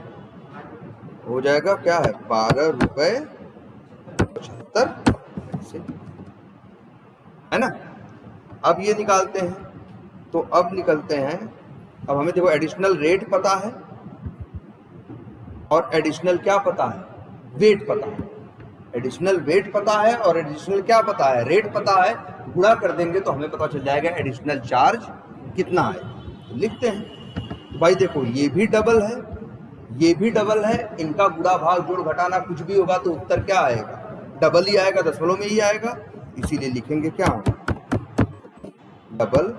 हो जाएगा क्या है 12.75 है ना। अब ये निकालते हैं, तो अब निकलते हैं, अब हमें देखो एडिशनल रेट पता है, और एडिशनल क्या पता है, वेट पता है। एडिशनल वेट पता है और एडिशनल क्या पता है, रेट पता है। गुणा कर देंगे तो हमें पता चल जाएगा एडिशनल चार्ज कितना है। तो लिखते हैं। तो भाई देखो ये भी डबल है, ये भी डबल है, इनका गुणा भाग जोड़ घटाना कुछ भी होगा तो उत्तर क्या आएगा, डबल ही आएगा, दशमलव में ही आएगा। इसीलिए लिखेंगे क्या, डबल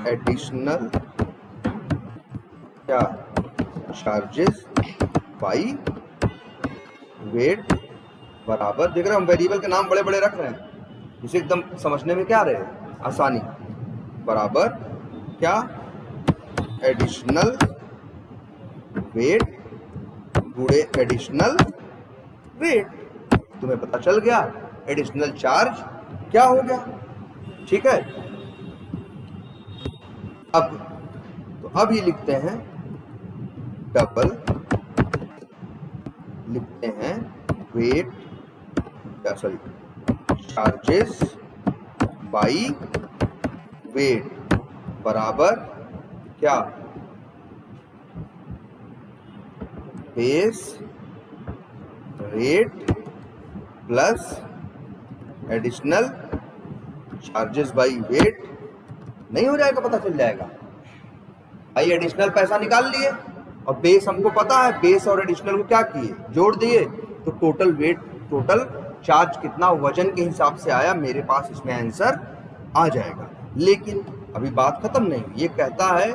एडिशनल क्या चार्जेस बाई वेट बराबर, देख रहे हैं हम वेरिएबल के नाम बड़े बड़े रख रहे हैं जिसे एकदम समझने में क्या रहे आसानी, बराबर क्या एडिशनल वेट गुणे एडिशनल वेट। तुम्हें पता चल गया एडिशनल चार्ज क्या हो गया, ठीक है। अब ये लिखते हैं डबल, लिखते हैं वेट चार्जेस बाई वेट बराबर क्या, base rate plus additional charges by wait. नहीं हो जाएगा, पता चल जाएगा भाई, एडिशनल पैसा निकाल लिए और बेस हमको पता है, बेस और एडिशनल को क्या किए, जोड़ दिए, तो टोटल वेट, टोटल चार्ज कितना वजन के हिसाब से आया मेरे पास, इसमें आंसर आ जाएगा। लेकिन अभी बात खत्म नहीं, ये कहता है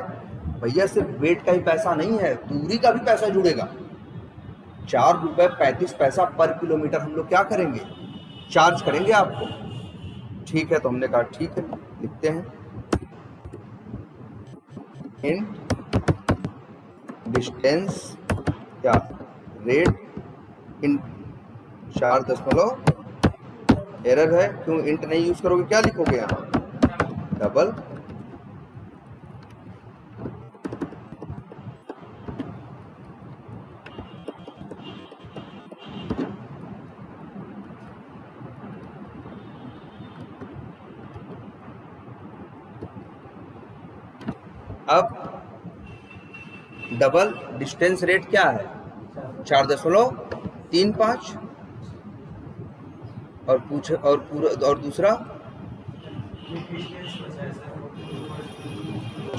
भैया सिर्फ वेट का ही पैसा नहीं है, दूरी का भी पैसा जुड़ेगा। 4 रुपये 35 पैसा पर किलोमीटर हम लोग क्या करेंगे, चार्ज करेंगे आपको। ठीक है, तो हमने कहा ठीक है, लिखते हैं इंट डिस्टेंस क्या रेट इन 4 दशमलव, एरर है, क्यों इंट नहीं यूज करोगे, क्या लिखोगे यहाँ, डबल अब डबल डिस्टेंस रेट क्या है 4.35 और पूछे और पूरा और दूसरा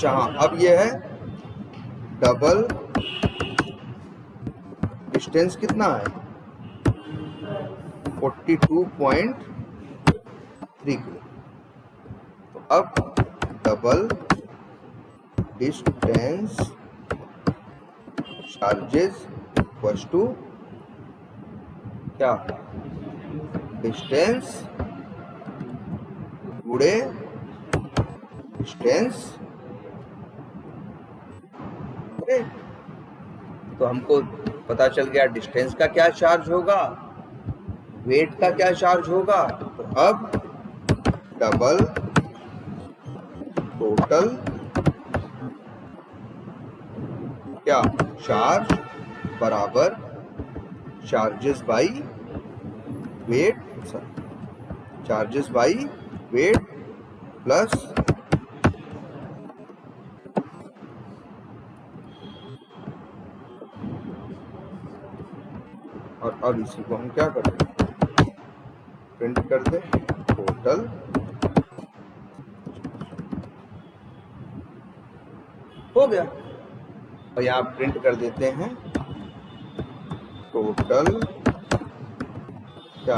हाँ, अब ये है डबल डिस्टेंस कितना है 42.3 किलो। तो अब double distance charges equals to क्या, डिस्टेंस गुणे डिस्टेंस। तो हमको पता चल गया डिस्टेंस का क्या चार्ज होगा, वेट का क्या चार्ज होगा। तो अब डबल टोटल क्या चार्ज बराबर charges by wait, charges by weight plus और अब इसी को हम क्या करते हैं प्रिंट कर दे टोटल हो गया। और यहाँ प्रिंट कर देते हैं टोटल क्या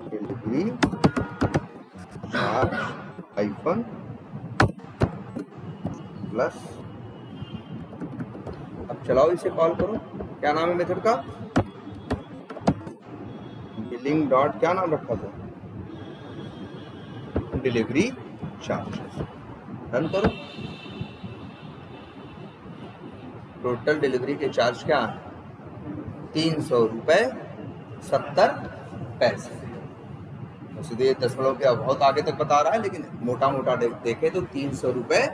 डिलीवरी चार्ज हाइफन प्लस। अब चलाओ इसे कॉल करो, क्या नाम है मेथड का, बिलिंग डॉट क्या नाम रखा था, डिलीवरी चार्जेस। रन करो, टोटल डिलीवरी के चार्ज क्या है 300 रुपये 70 पैसे। वैसे ये दशमलव के बहुत आगे तक बता रहा है, लेकिन मोटा मोटा देखे तो 300 रुपये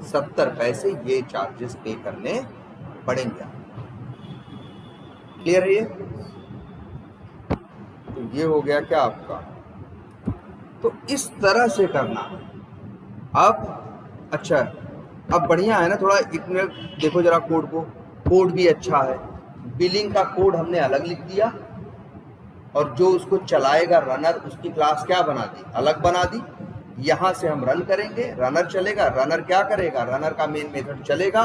70 पैसे ये चार्जेस पे करने पड़ेंगे। क्लियर है ये? तो ये हो गया क्या आपका, तो इस तरह से करना। अब अच्छा, अब बढ़िया है ना, थोड़ा एक मिनट देखो जरा कोड को, कोड भी अच्छा है। बिलिंग का कोड हमने अलग लिख दिया और जो उसको चलाएगा रनर, उसकी क्लास क्या बना दी, अलग बना दी। यहां से हम रन करेंगे, रनर चलेगा, रनर क्या करेगा, रनर का मेन मेथड चलेगा,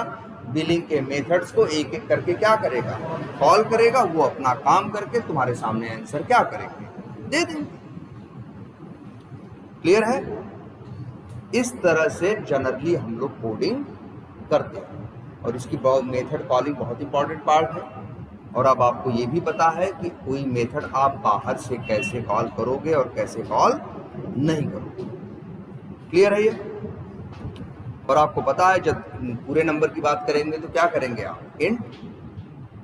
बिलिंग के मेथड्स को एक एक करके क्या करेगा, कॉल करेगा, वो अपना काम करके तुम्हारे सामने आंसर क्या करेंगे, दे देंगे। क्लियर है? इस तरह से जनरली हम लोग कोडिंग करते हैं और इसकी मेथड कॉलिंग बहुत इंपॉर्टेंट पार्ट है। और अब आपको ये भी पता है कि कोई मेथड आप बाहर से कैसे कॉल करोगे और कैसे कॉल नहीं करोगे। क्लियर है ये? और आपको पता है जब पूरे नंबर की बात करेंगे तो क्या करेंगे आप, इंट,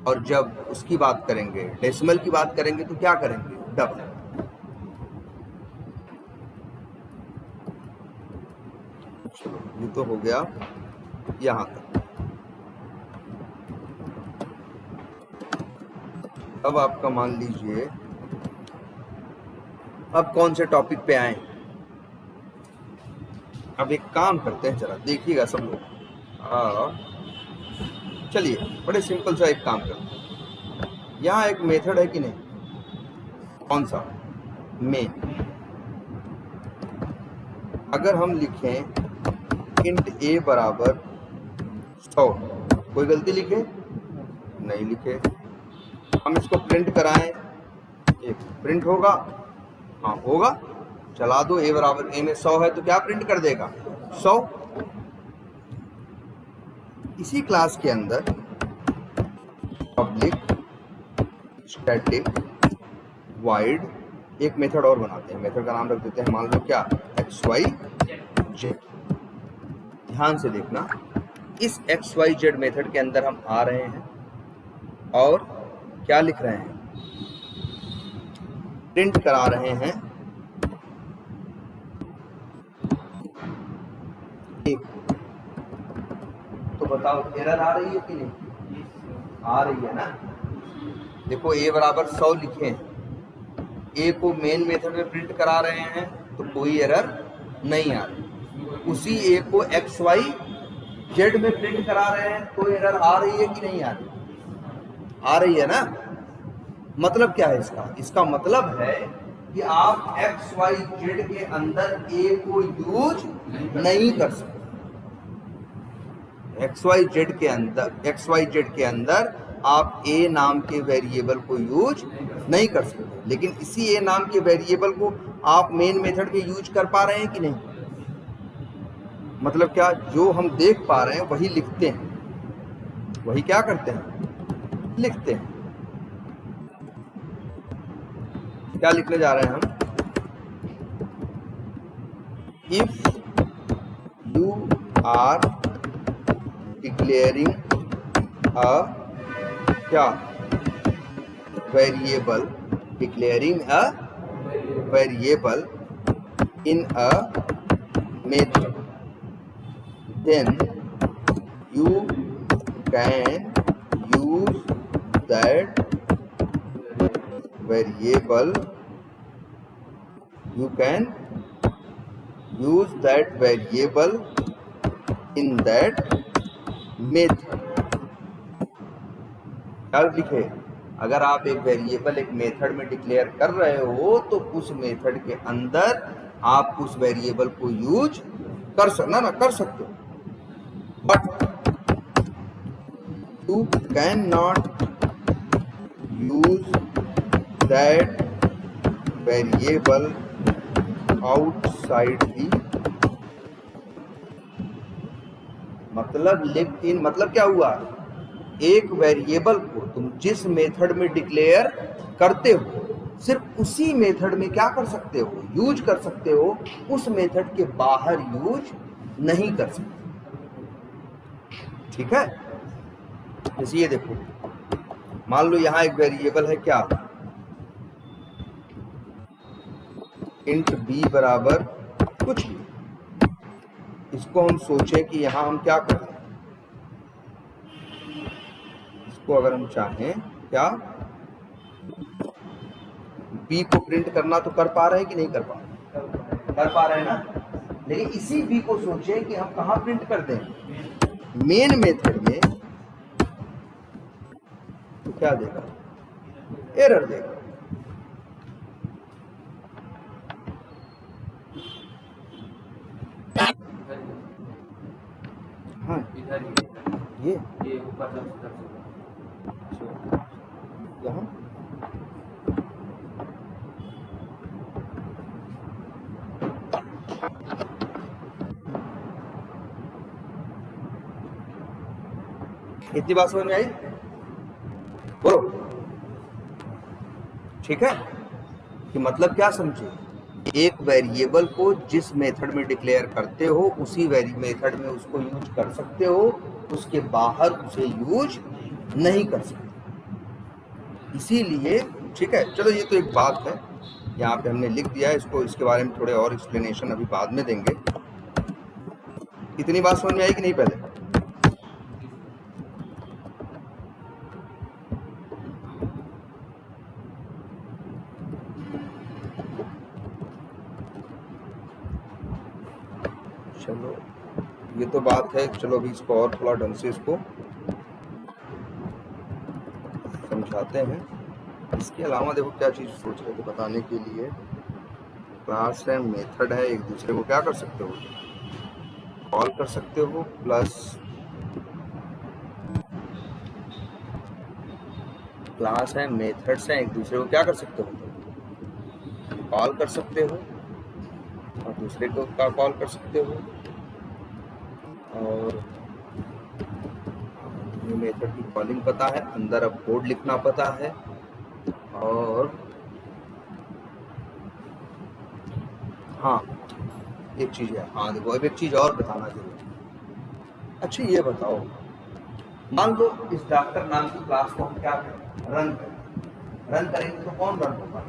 और जब उसकी बात करेंगे डेसिमल की बात करेंगे तो क्या करेंगे, डबल। चलो ये तो हो गया यहां तक। अब आपका मान लीजिए, अब कौन से टॉपिक पे आए। अब एक काम करते हैं, जरा देखिएगा सब लोग। चलिए बड़े सिंपल सा एक काम करते हैं। यहाँ एक मेथड है कि नहीं, कौन सा, मेन। अगर हम लिखें इंट a बराबर 100, कोई गलती लिखे, नहीं लिखे। हम इसको प्रिंट कराएं, एक प्रिंट होगा, हाँ होगा, चला दो। a बराबर a में 100 है तो क्या प्रिंट कर देगा, 100। इसी क्लास के अंदर पब्लिक स्टैटिक वाइड एक मेथड और बनाते हैं। मेथड का नाम रख देते हैं, मान लो क्या, xyz। ध्यान से देखना, इस xyz मेथड के अंदर हम आ रहे हैं और क्या लिख रहे हैं, प्रिंट करा रहे हैं एक। तो बताओ एरर आ रही है कि नहीं, आ रही है ना। देखो a बराबर 100 लिखे हैं, a को मेन मेथड में प्रिंट करा रहे हैं तो कोई एरर नहीं आ रही। उसी a को xyz में प्रिंट करा रहे हैं तो एरर आ रही है कि नहीं आ रही, आ रही है ना। मतलब क्या है इसका, इसका मतलब है कि आप xyz के अंदर a को यूज नहीं कर सकते। xyz के अंदर आप a नाम के वेरिएबल को यूज नहीं कर सकते, लेकिन इसी a नाम के वेरिएबल को आप मेन मेथड में यूज कर पा रहे हैं कि नहीं। मतलब क्या, जो हम देख पा रहे हैं वही लिखते हैं, वही क्या करते हैं, लिखते हैं। क्या लिखने जा रहे हैं हम, इफ यू आर डिक्लेयरिंग अ क्या, variable, declaring a variable in a method, then you can use that variable, you can use that variable in that method। क्या लिखे, अगर आप एक वेरिएबल एक मेथड में डिक्लेयर कर रहे हो तो उस मेथड के अंदर आप उस वेरिएबल को यूज कर सकते हो, but you can not use that variable outside the. मतलब क्या हुआ, एक वेरिएबल को तुम जिस मेथड में डिक्लेयर करते हो सिर्फ उसी मेथड में क्या कर सकते हो, यूज कर सकते हो, उस मेथड के बाहर यूज नहीं कर सकते। ठीक है, जैसे ये देखो, मान लो यहां एक वेरिएबल है क्या, इंट b बराबर कुछ भी। इसको हम सोचें कि यहां हम क्या करें, इसको अगर हम चाहें क्या, b को प्रिंट करना तो कर पा रहे हैं कि नहीं कर पा रहे, कर पा रहे हैं ना। लेकिन इसी b को सोचें कि हम कहां प्रिंट कर दें, मेन मेथड में। क्या देगा, एरर देगा। हाँ ये यहाँ इतनी बात समझ में आई? बोलो ठीक है। कि मतलब क्या समझे, एक वेरिएबल को जिस मेथड में डिक्लेयर करते हो उसी मेथड में उसको यूज कर सकते हो, उसके बाहर उसे यूज नहीं कर सकते। इसीलिए ठीक है, चलो ये तो एक बात है, यहाँ पे हमने लिख दिया है इसको, इसके बारे में थोड़े और एक्सप्लेनेशन अभी बाद में देंगे। इतनी बात समझ में आई कि नहीं पहले? चलो ये तो बात है, चलो अभी इसको और थोड़ा ढंग से इसको समझाते हैं। इसके अलावा देखो क्या चीज़ सोच रहे थे बताने के लिए, क्लास है, मेथड है, एक दूसरे को क्या कर सकते हो, कॉल कर सकते हो, प्लस क्लास है, मेथड्स हैं, एक दूसरे को क्या कर सकते हो, कॉल कर सकते हो और दूसरे को का कॉल कर सकते हो। और ये मेथड की कॉलिंग पता है, अंदर अब कोड लिखना पता है। और हाँ एक चीज़ है, हाँ देखो अब एक चीज़ और बताना जरूरी है। अच्छा ये बताओ, मान लो इस डॉक्टर नाम की क्लास को हम क्या करें, रन करेंगे तो कौन रन होगा,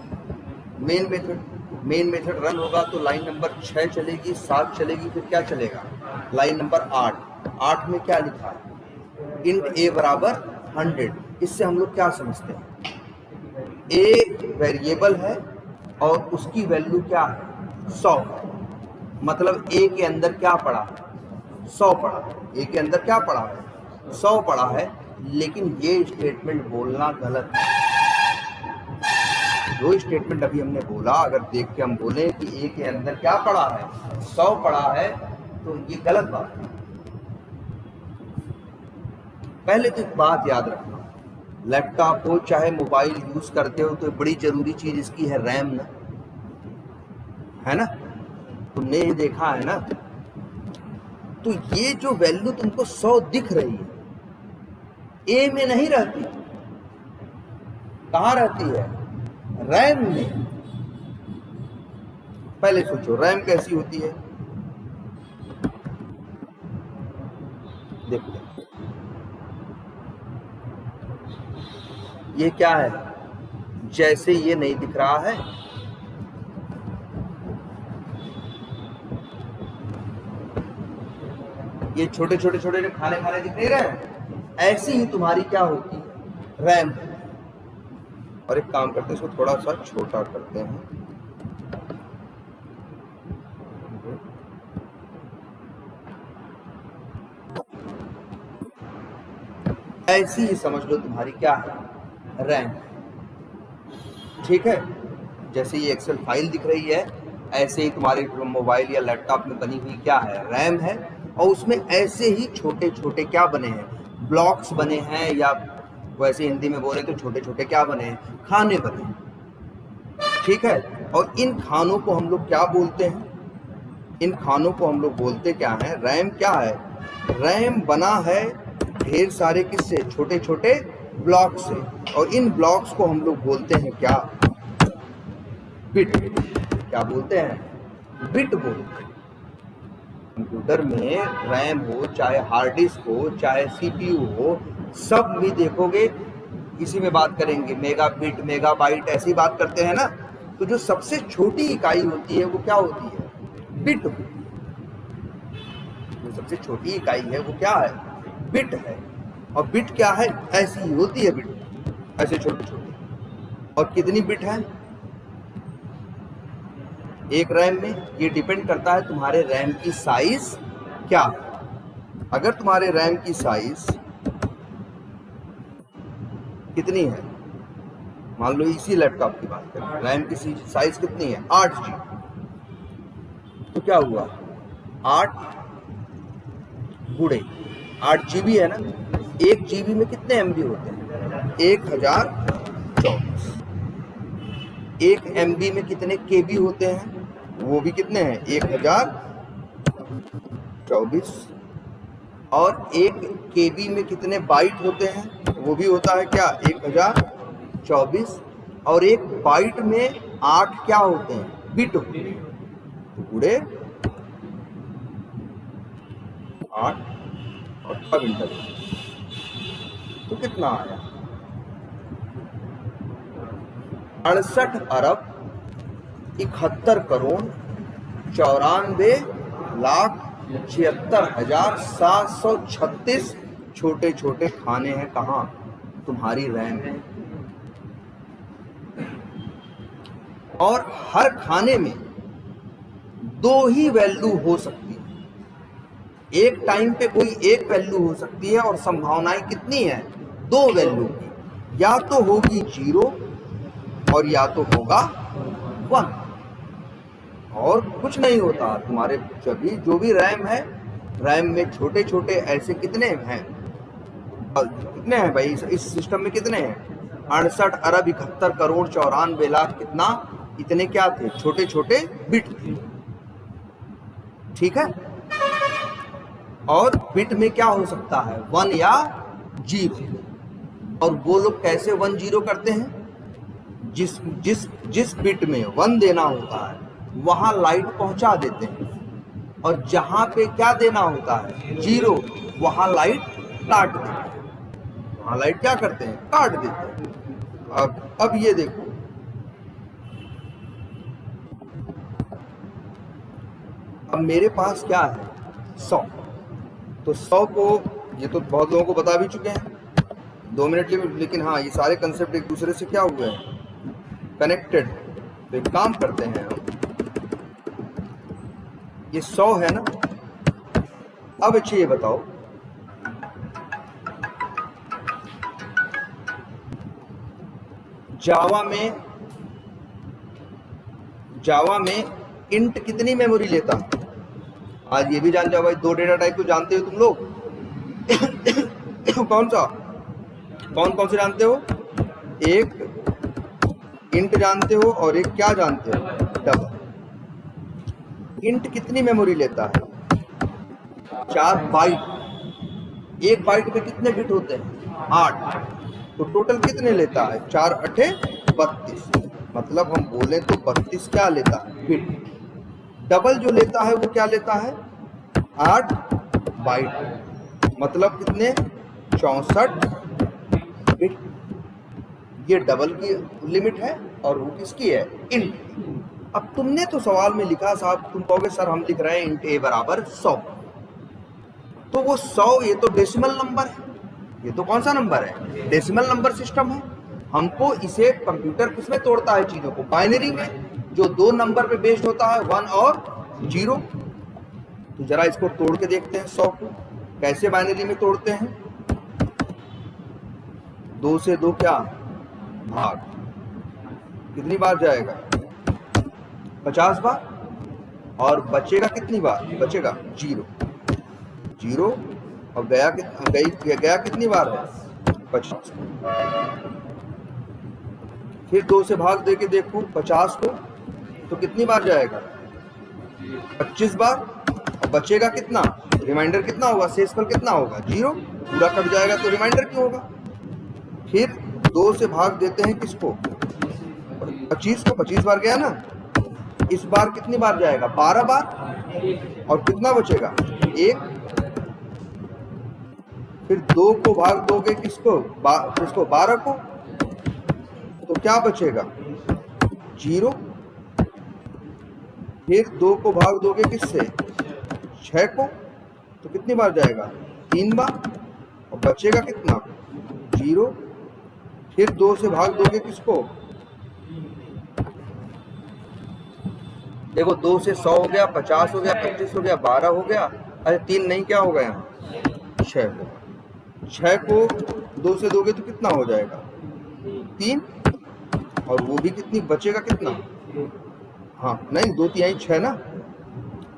मेन मेथड रन होगा तो लाइन नंबर 6 चलेगी, 7 चलेगी, फिर क्या चलेगा, लाइन नंबर 8 में क्या लिखा है, इंट ए बराबर 100। इससे हम लोग क्या समझते हैं, ए वेरिएबल है और उसकी वैल्यू क्या है, 100। मतलब ए के अंदर क्या पड़ा है, 100 पड़ा है, ए के अंदर क्या पड़ा है, 100 पड़ा है। लेकिन ये स्टेटमेंट बोलना गलत है। जो स्टेटमेंट अभी हमने बोला, अगर देख के हम बोले कि ए के अंदर क्या पड़ा है, 100 पड़ा है, तो ये गलत बात है। पहले तो एक बात याद रखना, लैपटॉप हो चाहे मोबाइल यूज करते हो तो बड़ी जरूरी चीज इसकी है रैम ना, है ना, तुमने ये देखा है ना। तो ये जो वैल्यू तुमको 100 दिख रही है, ए में नहीं रहती, कहाँ रहती है, रैम में। पहले सोचो रैम कैसी होती है, देखो ये क्या है, जैसे ये नहीं दिख रहा है, ये छोटे छोटे खाने दिख नहीं रहे, ऐसी ही तुम्हारी क्या होती है, रैम। और एक काम करते हैं, इसको थोड़ा सा छोटा करते हैं, ऐसी ही समझ लो तुम्हारी क्या है, रैम। ठीक है, जैसे ये एक्सेल फाइल दिख रही है, ऐसे ही तुम्हारे मोबाइल या लैपटॉप में बनी हुई क्या है, रैम है। और उसमें ऐसे ही छोटे छोटे क्या बने हैं, ब्लॉक्स बने हैं, या वैसे हिंदी में बोले तो छोटे छोटे क्या बने हैं, खाने बने हैं। ठीक है, और इन खानों को हम लोग क्या बोलते हैं, इन खानों को हम लोग बोलते क्या है, रैम। क्या है, रैम बना है ढेर सारे किससे, छोटे छोटे ब्लॉक से, और इन ब्लॉक्स को हम लोग बोलते हैं क्या, बिट। क्या बोलते हैं, बिट बोलते हैं। कंप्यूटर में रैम हो, चाहे हार्ड डिस्क हो, चाहे सीपीयू हो, सब भी देखोगे इसी में बात करेंगे, मेगाबिट मेगाबाइट ऐसी बात करते हैं ना। तो जो सबसे छोटी इकाई होती है वो क्या होती है, बिट। जो सबसे छोटी इकाई है वो क्या है, बिट है। और बिट क्या है, ऐसी ही होती है बिट, ऐसे छोटे छोटे। और कितनी बिट है एक रैम में, ये डिपेंड करता है तुम्हारे रैम की साइज क्या है। अगर तुम्हारे रैम की साइज कितनी है, मान लो इसी लैपटॉप की बात करें, रैम की साइज कितनी है 8 GB, तो क्या हुआ 8 गुणे 8 GB है ना, 1 GB में कितने MB होते हैं 1024। 1 MB में कितने KB होते हैं, वो भी कितने हैं 1024। और 1 KB में कितने बाइट होते हैं, वो भी होता है क्या 1024। और 1 बाइट में 8 क्या होते हैं बिट होते हैं, तो गुणे 8 और तब इंटर, तो कितना आया 68,94,74,736 छोटे छोटे खाने हैं कहाँ, तुम्हारी रैम में। और हर खाने में 2 ही वैल्यू हो सकती है, एक टाइम पे कोई एक वैल्यू हो सकती है, और संभावनाएं कितनी है 2 वैल्यू की, या तो होगी 0 और या तो होगा 1, और कुछ नहीं होता। तुम्हारे जो भी रैम है, रैम में छोटे छोटे ऐसे कितने हैं, कितने हैं भाई इस सिस्टम में कितने हैं 68,71,94,94,00,000 कितना, इतने क्या थे छोटे छोटे बिट थे, ठीक है। और बिट में क्या हो सकता है 1 या 0, और वो लोग कैसे 1 0 करते हैं, जिस बिट में 1 देना होता है वहां लाइट पहुंचा देते हैं, और जहां पे क्या देना होता है 0 वहां लाइट काट देते हैं, वहां लाइट क्या करते हैं काट देते हैं। अब ये देखो, अब मेरे पास क्या है 100, तो 100 को, ये तो बहुत लोगों को बता भी चुके हैं 2 मिनट लेकिन हाँ ये सारे कंसेप्ट एक दूसरे से क्या हुए हैं कनेक्टेड। तो एक काम करते हैं हम, ये 100 है ना, अब अच्छे ये बताओ जावा में इंट कितनी मेमोरी लेता है, आज ये भी जान जाओ भाई, 2 डेटा टाइप को जानते हो तुम लोग कौन कौन से जानते हो, एक इंट जानते हो और एक क्या जानते हो डबल। इंट कितनी मेमोरी लेता है 4 बाइट, 1 बाइट में कितने बिट होते हैं 8, तो टोटल कितने लेता है 4 8 32, मतलब हम बोले तो 32 क्या लेता है बिट। डबल जो लेता है वो क्या लेता है 8 बाइट, मतलब कितने 64 बिट। ये डबल की लिमिट है और वो किसकी है इंट। अब तुमने तो सवाल में लिखा साहब, तुम कहोगे सर हम लिख रहे हैं इंट ए बराबर 100, तो वो 100 ये तो डेसिमल नंबर है, ये तो कौन सा नंबर है डेसिमल नंबर सिस्टम है। हमको इसे कंप्यूटर किसमें तोड़ता है चीजों को बाइनरी में, जो 2 नंबर पे बेस्ड होता है 1 और 0। तो जरा इसको तोड़ के देखते हैं 100 को कैसे बाइनरी में तोड़ते हैं। 2 से 2 क्या भाग, कितनी बार जाएगा 50 बार, और बचेगा कितनी बार बचेगा 0 0, और गया कितनी बार है 50। फिर 2 से भाग दे के देखो 50 को, तो कितनी बार जाएगा 25 बार, और बचेगा कितना, रिमाइंडर कितना होगा, शेषफल कितना होगा 0, पूरा कट जाएगा तो रिमाइंडर क्यों होगा। फिर 2 से भाग देते हैं किसको 25 को, 25 बार गया ना, इस बार कितनी बार जाएगा 12 बार, और कितना बचेगा 1। फिर 2 को भाग दोगे किसको 12 को, तो क्या बचेगा 0। फिर 2 को भाग दोगे किससे 6 को, तो कितनी बार जाएगा 3 बार, और बचेगा कितना 0। फिर 2 से भाग दोगे किसको, देखो 2 से 100 हो गया, 50 हो गया, 25 हो गया, 12 हो गया, अरे 3 नहीं क्या हो गया 6 को 2 से दोगे तो कितना हो जाएगा 3 और वो भी कितनी बचेगा कितना, हाँ नहीं 2 3 6 ना,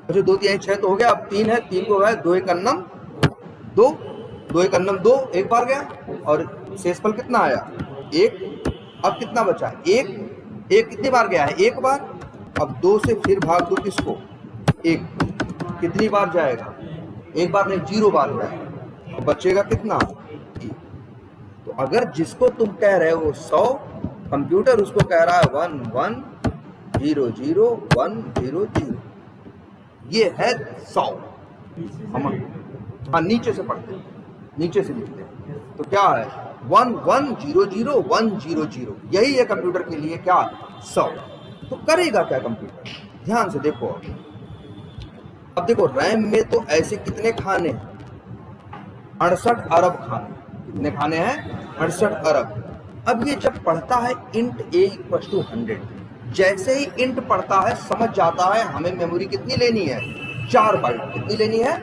अच्छा 2 3 6 तो हो गया, अब 3 है, 3 को गया 2 1 अन्नम 2, 2 1 अन्नम 2 एक बार गया और शेषफल कितना आया 1। अब कितना बचा 1, 1 कितनी बार गया है 1 बार, अब 2 से फिर भाग दो किसको 1, कितनी बार जाएगा 1 बार नहीं 0 बार जाएगा, बचेगा कितना 1। तो अगर जिसको तुम कह रहे हो 100, कंप्यूटर उसको कह रहा है 1 1 0 0 1 0 0, ये है 100। हम हाँ नीचे से पढ़ते हैं, नीचे से लिखते हैं, तो क्या है 1 1 0 0 1 0 0, यही है कंप्यूटर के लिए क्या 100। तो करेगा क्या कंप्यूटर, ध्यान से देखो। अब देखो रैम में तो ऐसे कितने खाने हैं 68 अरब खाने, कितने खाने हैं 68 अरब। अब ये जब पढ़ता है int a = 100, जैसे ही int पढ़ता है समझ जाता है हमें मेमोरी कितनी लेनी है 4 बाइट, कितनी लेनी है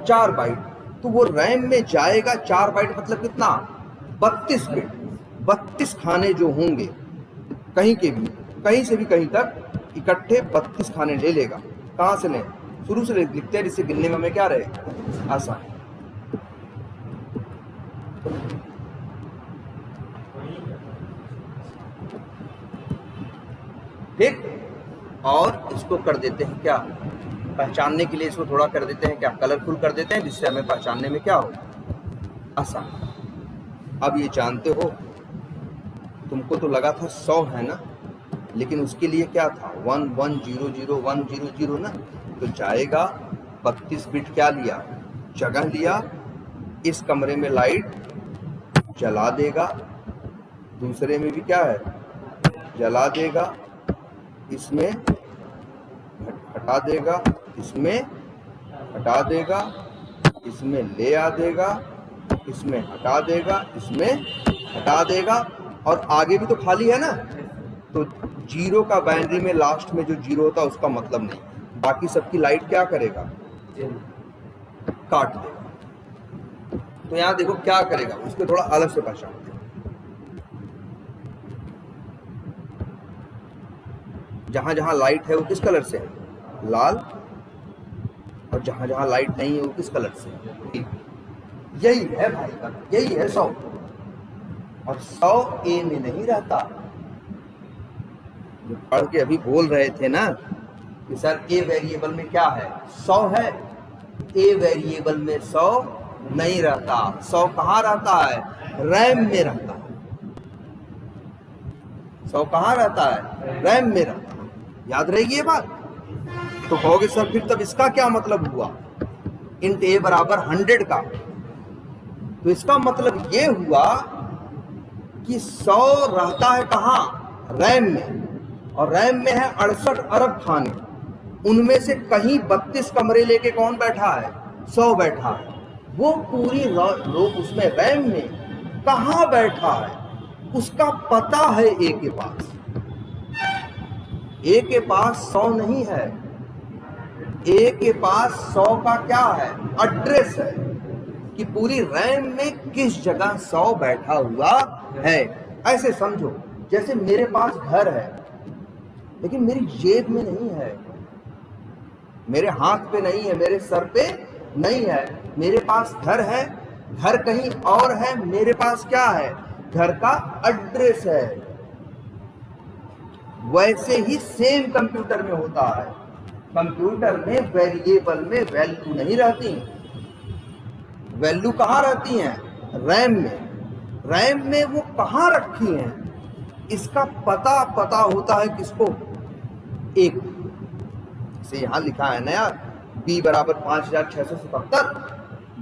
4 बाइट। तो वो रैम में जाएगा 4 बाइट मतलब कितना 32 बिट, 32 खाने जो होंगे कहीं के भी कहीं से भी कहीं तक इकट्ठे 32 खाने ले लेगा। कहाँ से लें, शुरू से लिखते हैं जिससे गिनने में हमें क्या रहे आसान। ठीक, और इसको कर देते हैं क्या, पहचानने के लिए इसको थोड़ा कर देते हैं क्या कलरफुल कर देते हैं, जिससे हमें पहचानने में क्या हो आसान। अब ये जानते हो तुमको तो लगा था 100 है ना, लेकिन उसके लिए क्या था 1 1 0 0 1 0 0 ना, तो जाएगा 32 बिट क्या लिया जगह लिया, इस कमरे में लाइट जला देगा, दूसरे में भी क्या है जला देगा, इसमें हटा देगा, इसमें हटा देगा, इसमें ले आ देगा, इसमें हटा देगा, इसमें हटा देगा, और आगे भी तो खाली है ना, तो 0 का बाइनरी में लास्ट में जो 0 होता है उसका मतलब नहीं, बाकी सबकी लाइट क्या करेगा काट देगा। तो यहां देखो क्या करेगा, उसको थोड़ा अलग से पहचानते हैं। जहां जहां लाइट है वो किस कलर से है लाल, और जहां जहां लाइट नहीं है वो किस कलर से है, यही है भाई का, यही है 100। और 100 ए में नहीं रहता, जो पढ़ के अभी बोल रहे थे ना कि सर ए वेरिएबल में क्या है 100 है, ए वेरिएबल में 100 नहीं रहता, 100 कहाँ रहता है रैम में रहता है, 100 कहाँ रहता है रैम में रहता है, याद रहेगी ये बात। तो कहोगे सर फिर तब इसका क्या मतलब हुआ int a = 100 का, तो इसका मतलब ये हुआ कि 100 रहता है कहाँ रैम में, और रैम में है 68 अरब खाने, उनमें से कहीं 32 कमरे लेके कौन बैठा है 100 बैठा है, वो पूरी रो उसमें रैम में कहाँ बैठा है उसका पता है ए के पास, ए के पास 100 नहीं है, ए के पास 100 का क्या है एड्रेस है कि पूरी रैम में किस जगह 100 बैठा हुआ है। ऐसे समझो जैसे मेरे पास घर है लेकिन मेरी जेब में नहीं है, मेरे हाथ पे नहीं है, मेरे सर पे नहीं है, मेरे पास घर है, घर कहीं और है, मेरे पास क्या है घर का एड्रेस है। वैसे ही सेम कंप्यूटर में होता है, कंप्यूटर में वेरिएबल में वैल्यू नहीं रहती, वैल्यू कहाँ रहती हैं रैम में, रैम में वो कहाँ रखी हैं इसका पता होता है किसको एक से, यहां लिखा है ना यार b = 5677,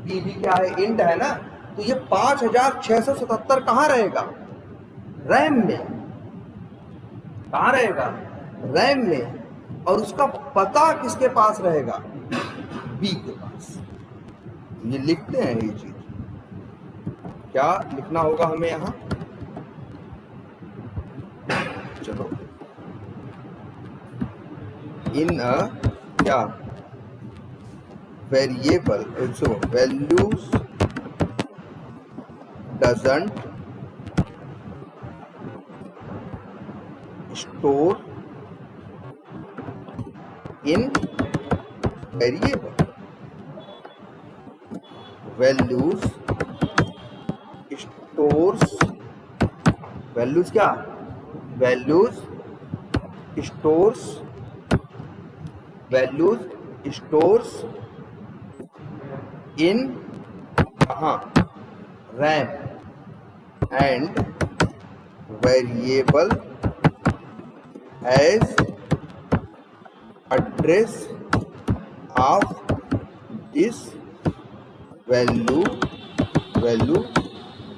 b भी क्या है इंट है ना, तो ये 5677 कहाँ रहेगा रैम में, कहाँ रहेगा रैम में, और उसका पता किसके पास रहेगा b के पास। ये लिखते हैं ये चीज, क्या लिखना होगा हमें यहां, चलो इन क्या variable, so values doesn't store in variable, values stores, values क्या, values stores, values stores in कहाँ, RAM, and variable as address of this value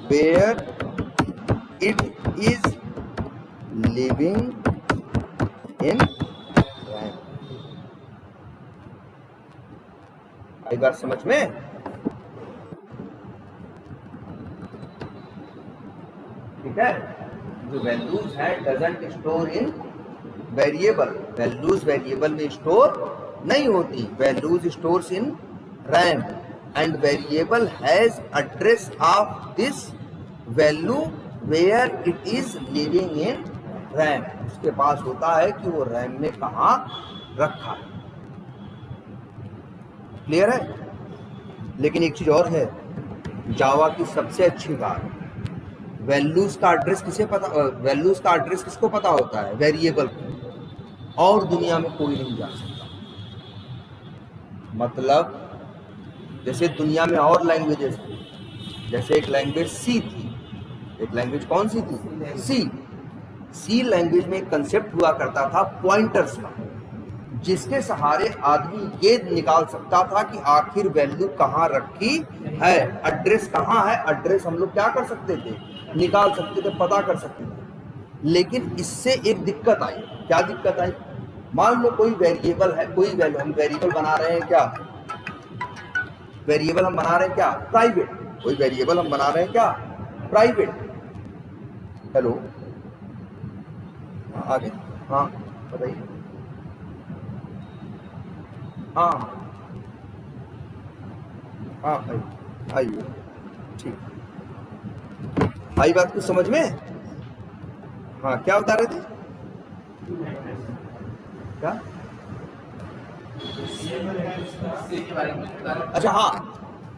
where it is living in RAM। आई बात समझ में? ठीक है, जो वैल्यूज है doesn't store in variable, values variable में स्टोर नहीं होती, values stores in RAM and variable has address of this value where it is living in RAM, उसके पास होता है कि वो रैम में कहाँ रखा है। क्लियर है? लेकिन एक चीज और है, जावा की सबसे अच्छी बात, वैल्यूज का एड्रेस किसे पता, वैल्यूज का एड्रेस किसको पता होता है, वेरिएबल को, और दुनिया में कोई नहीं जान सकता। मतलब जैसे दुनिया में और लैंग्वेजेस थी, जैसे एक लैंग्वेज सी थी, एक लैंग्वेज कौन सी थी, सी लैंग्वेज में एक कंसेप्ट हुआ करता था पॉइंटर्स का, जिसके सहारे आदमी ये निकाल सकता था कि आखिर वैल्यू कहाँ रखी है, एड्रेस कहाँ है, एड्रेस हम लोग क्या कर सकते थे, निकाल सकते थे, पता कर सकते थे। लेकिन इससे एक दिक्कत आई। क्या दिक्कत आई? मान लो कोई वेरिएबल है, कोई वैल्यू, हम वेरिएबल बना रहे हैं क्या, वेरिएबल हम बना रहे हैं क्या, प्राइवेट, कोई वेरिएबल हम बना रहे हैं क्या, प्राइवेट। हेलो, आगे, हाँ बताइए, हाँ हाँ आइए, ठीक, आई बात कुछ समझ में? हाँ, क्या बता रहे थे? क्या? अच्छा हाँ,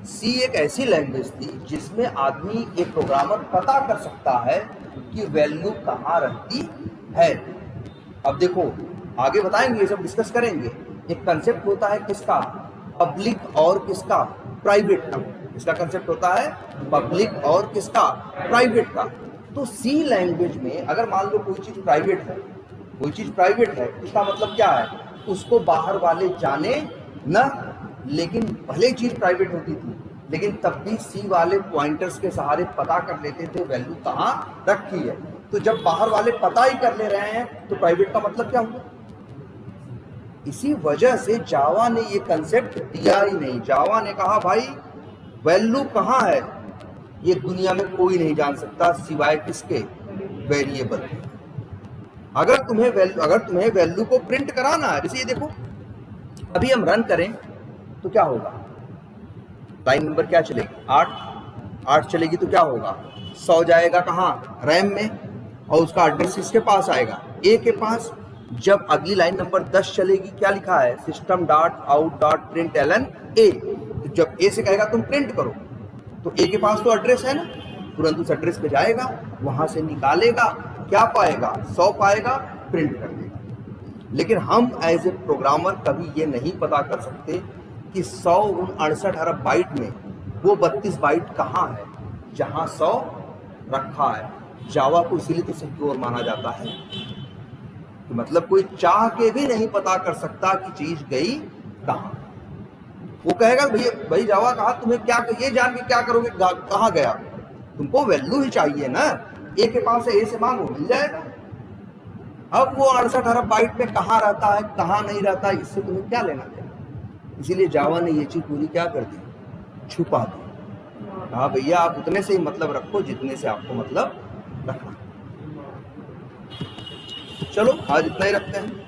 सी एक ऐसी लैंग्वेज थी जिसमें आदमी, एक प्रोग्रामर पता कर सकता है कि वैल्यू कहाँ रहती है। अब देखो आगे बताएंगे, ये सब डिस्कस करेंगे। एक कंसेप्ट होता है किसका, पब्लिक और किसका, प्राइवेट का। इसका कंसेप्ट होता है पब्लिक और किसका, प्राइवेट का। तो सी लैंग्वेज में अगर मान लो कोई चीज प्राइवेट है, कोई चीज प्राइवेट है, इसका मतलब क्या है, उसको बाहर वाले जाने न, लेकिन भले चीज प्राइवेट होती थी, लेकिन तब भी सी वाले पॉइंटर्स के सहारे पता कर लेते थे वैल्यू कहाँ रखी है। तो जब बाहर वाले पता ही कर ले रहे हैं तो प्राइवेट का मतलब क्या हुआ? इसी वजह से जावा ने ये कंसेप्ट दिया ही नहीं। जावा ने कहा भाई वैल्यू कहाँ है ये दुनिया में कोई नहीं जान सकता सिवाय किसके, वेरिएबल। अगर तुम्हें वैल्यू को प्रिंट कराना है, जैसे ये देखो अभी हम रन करें तो क्या होगा, लाइन नंबर क्या चलेगी, 8 चलेगी तो क्या होगा, 100 जाएगा कहाँ, रैम में, और उसका एड्रेस किसके पास आएगा, ए के पास। जब अगली लाइन नंबर 10 चलेगी, क्या लिखा है, system dot out dot println a. तो जब ए से कहेगा तुम प्रिंट करो, तो ए के पास तो एड्रेस है ना, तुरंत उस एड्रेस पे जाएगा, वहां से निकालेगा, क्या पाएगा, 100 पाएगा, प्रिंट कर देगा। लेकिन हम एज ए प्रोग्रामर कभी ये नहीं पता कर सकते कि 168 अरब बाइट में वो 32 बाइट कहाँ है जहां 100 रखा है। जावा को इसीलिए तो सिक्योर माना जाता है, तो मतलब कोई चाह के भी नहीं पता कर सकता कि चीज गई कहाँ। वो कहेगा भैया भाई जावा कहा, तुम्हें क्या, ये जान के क्या करोगे कहाँ गया, तुमको वैल्यू ही चाहिए ना, ए के पास है, ए से मांगो मिल जाएगा। अब वो 68 अरब बाइट में कहाँ रहता है कहाँ नहीं रहता, इससे तुम्हें क्या लेना चाहिए। इसीलिए जावा ने ये चीज पूरी क्या कर दी, छुपा दी। हाँ भैया आप उतने से ही मतलब रखो जितने से आपको मतलब रखना। चलो आज इतना ही रखते हैं।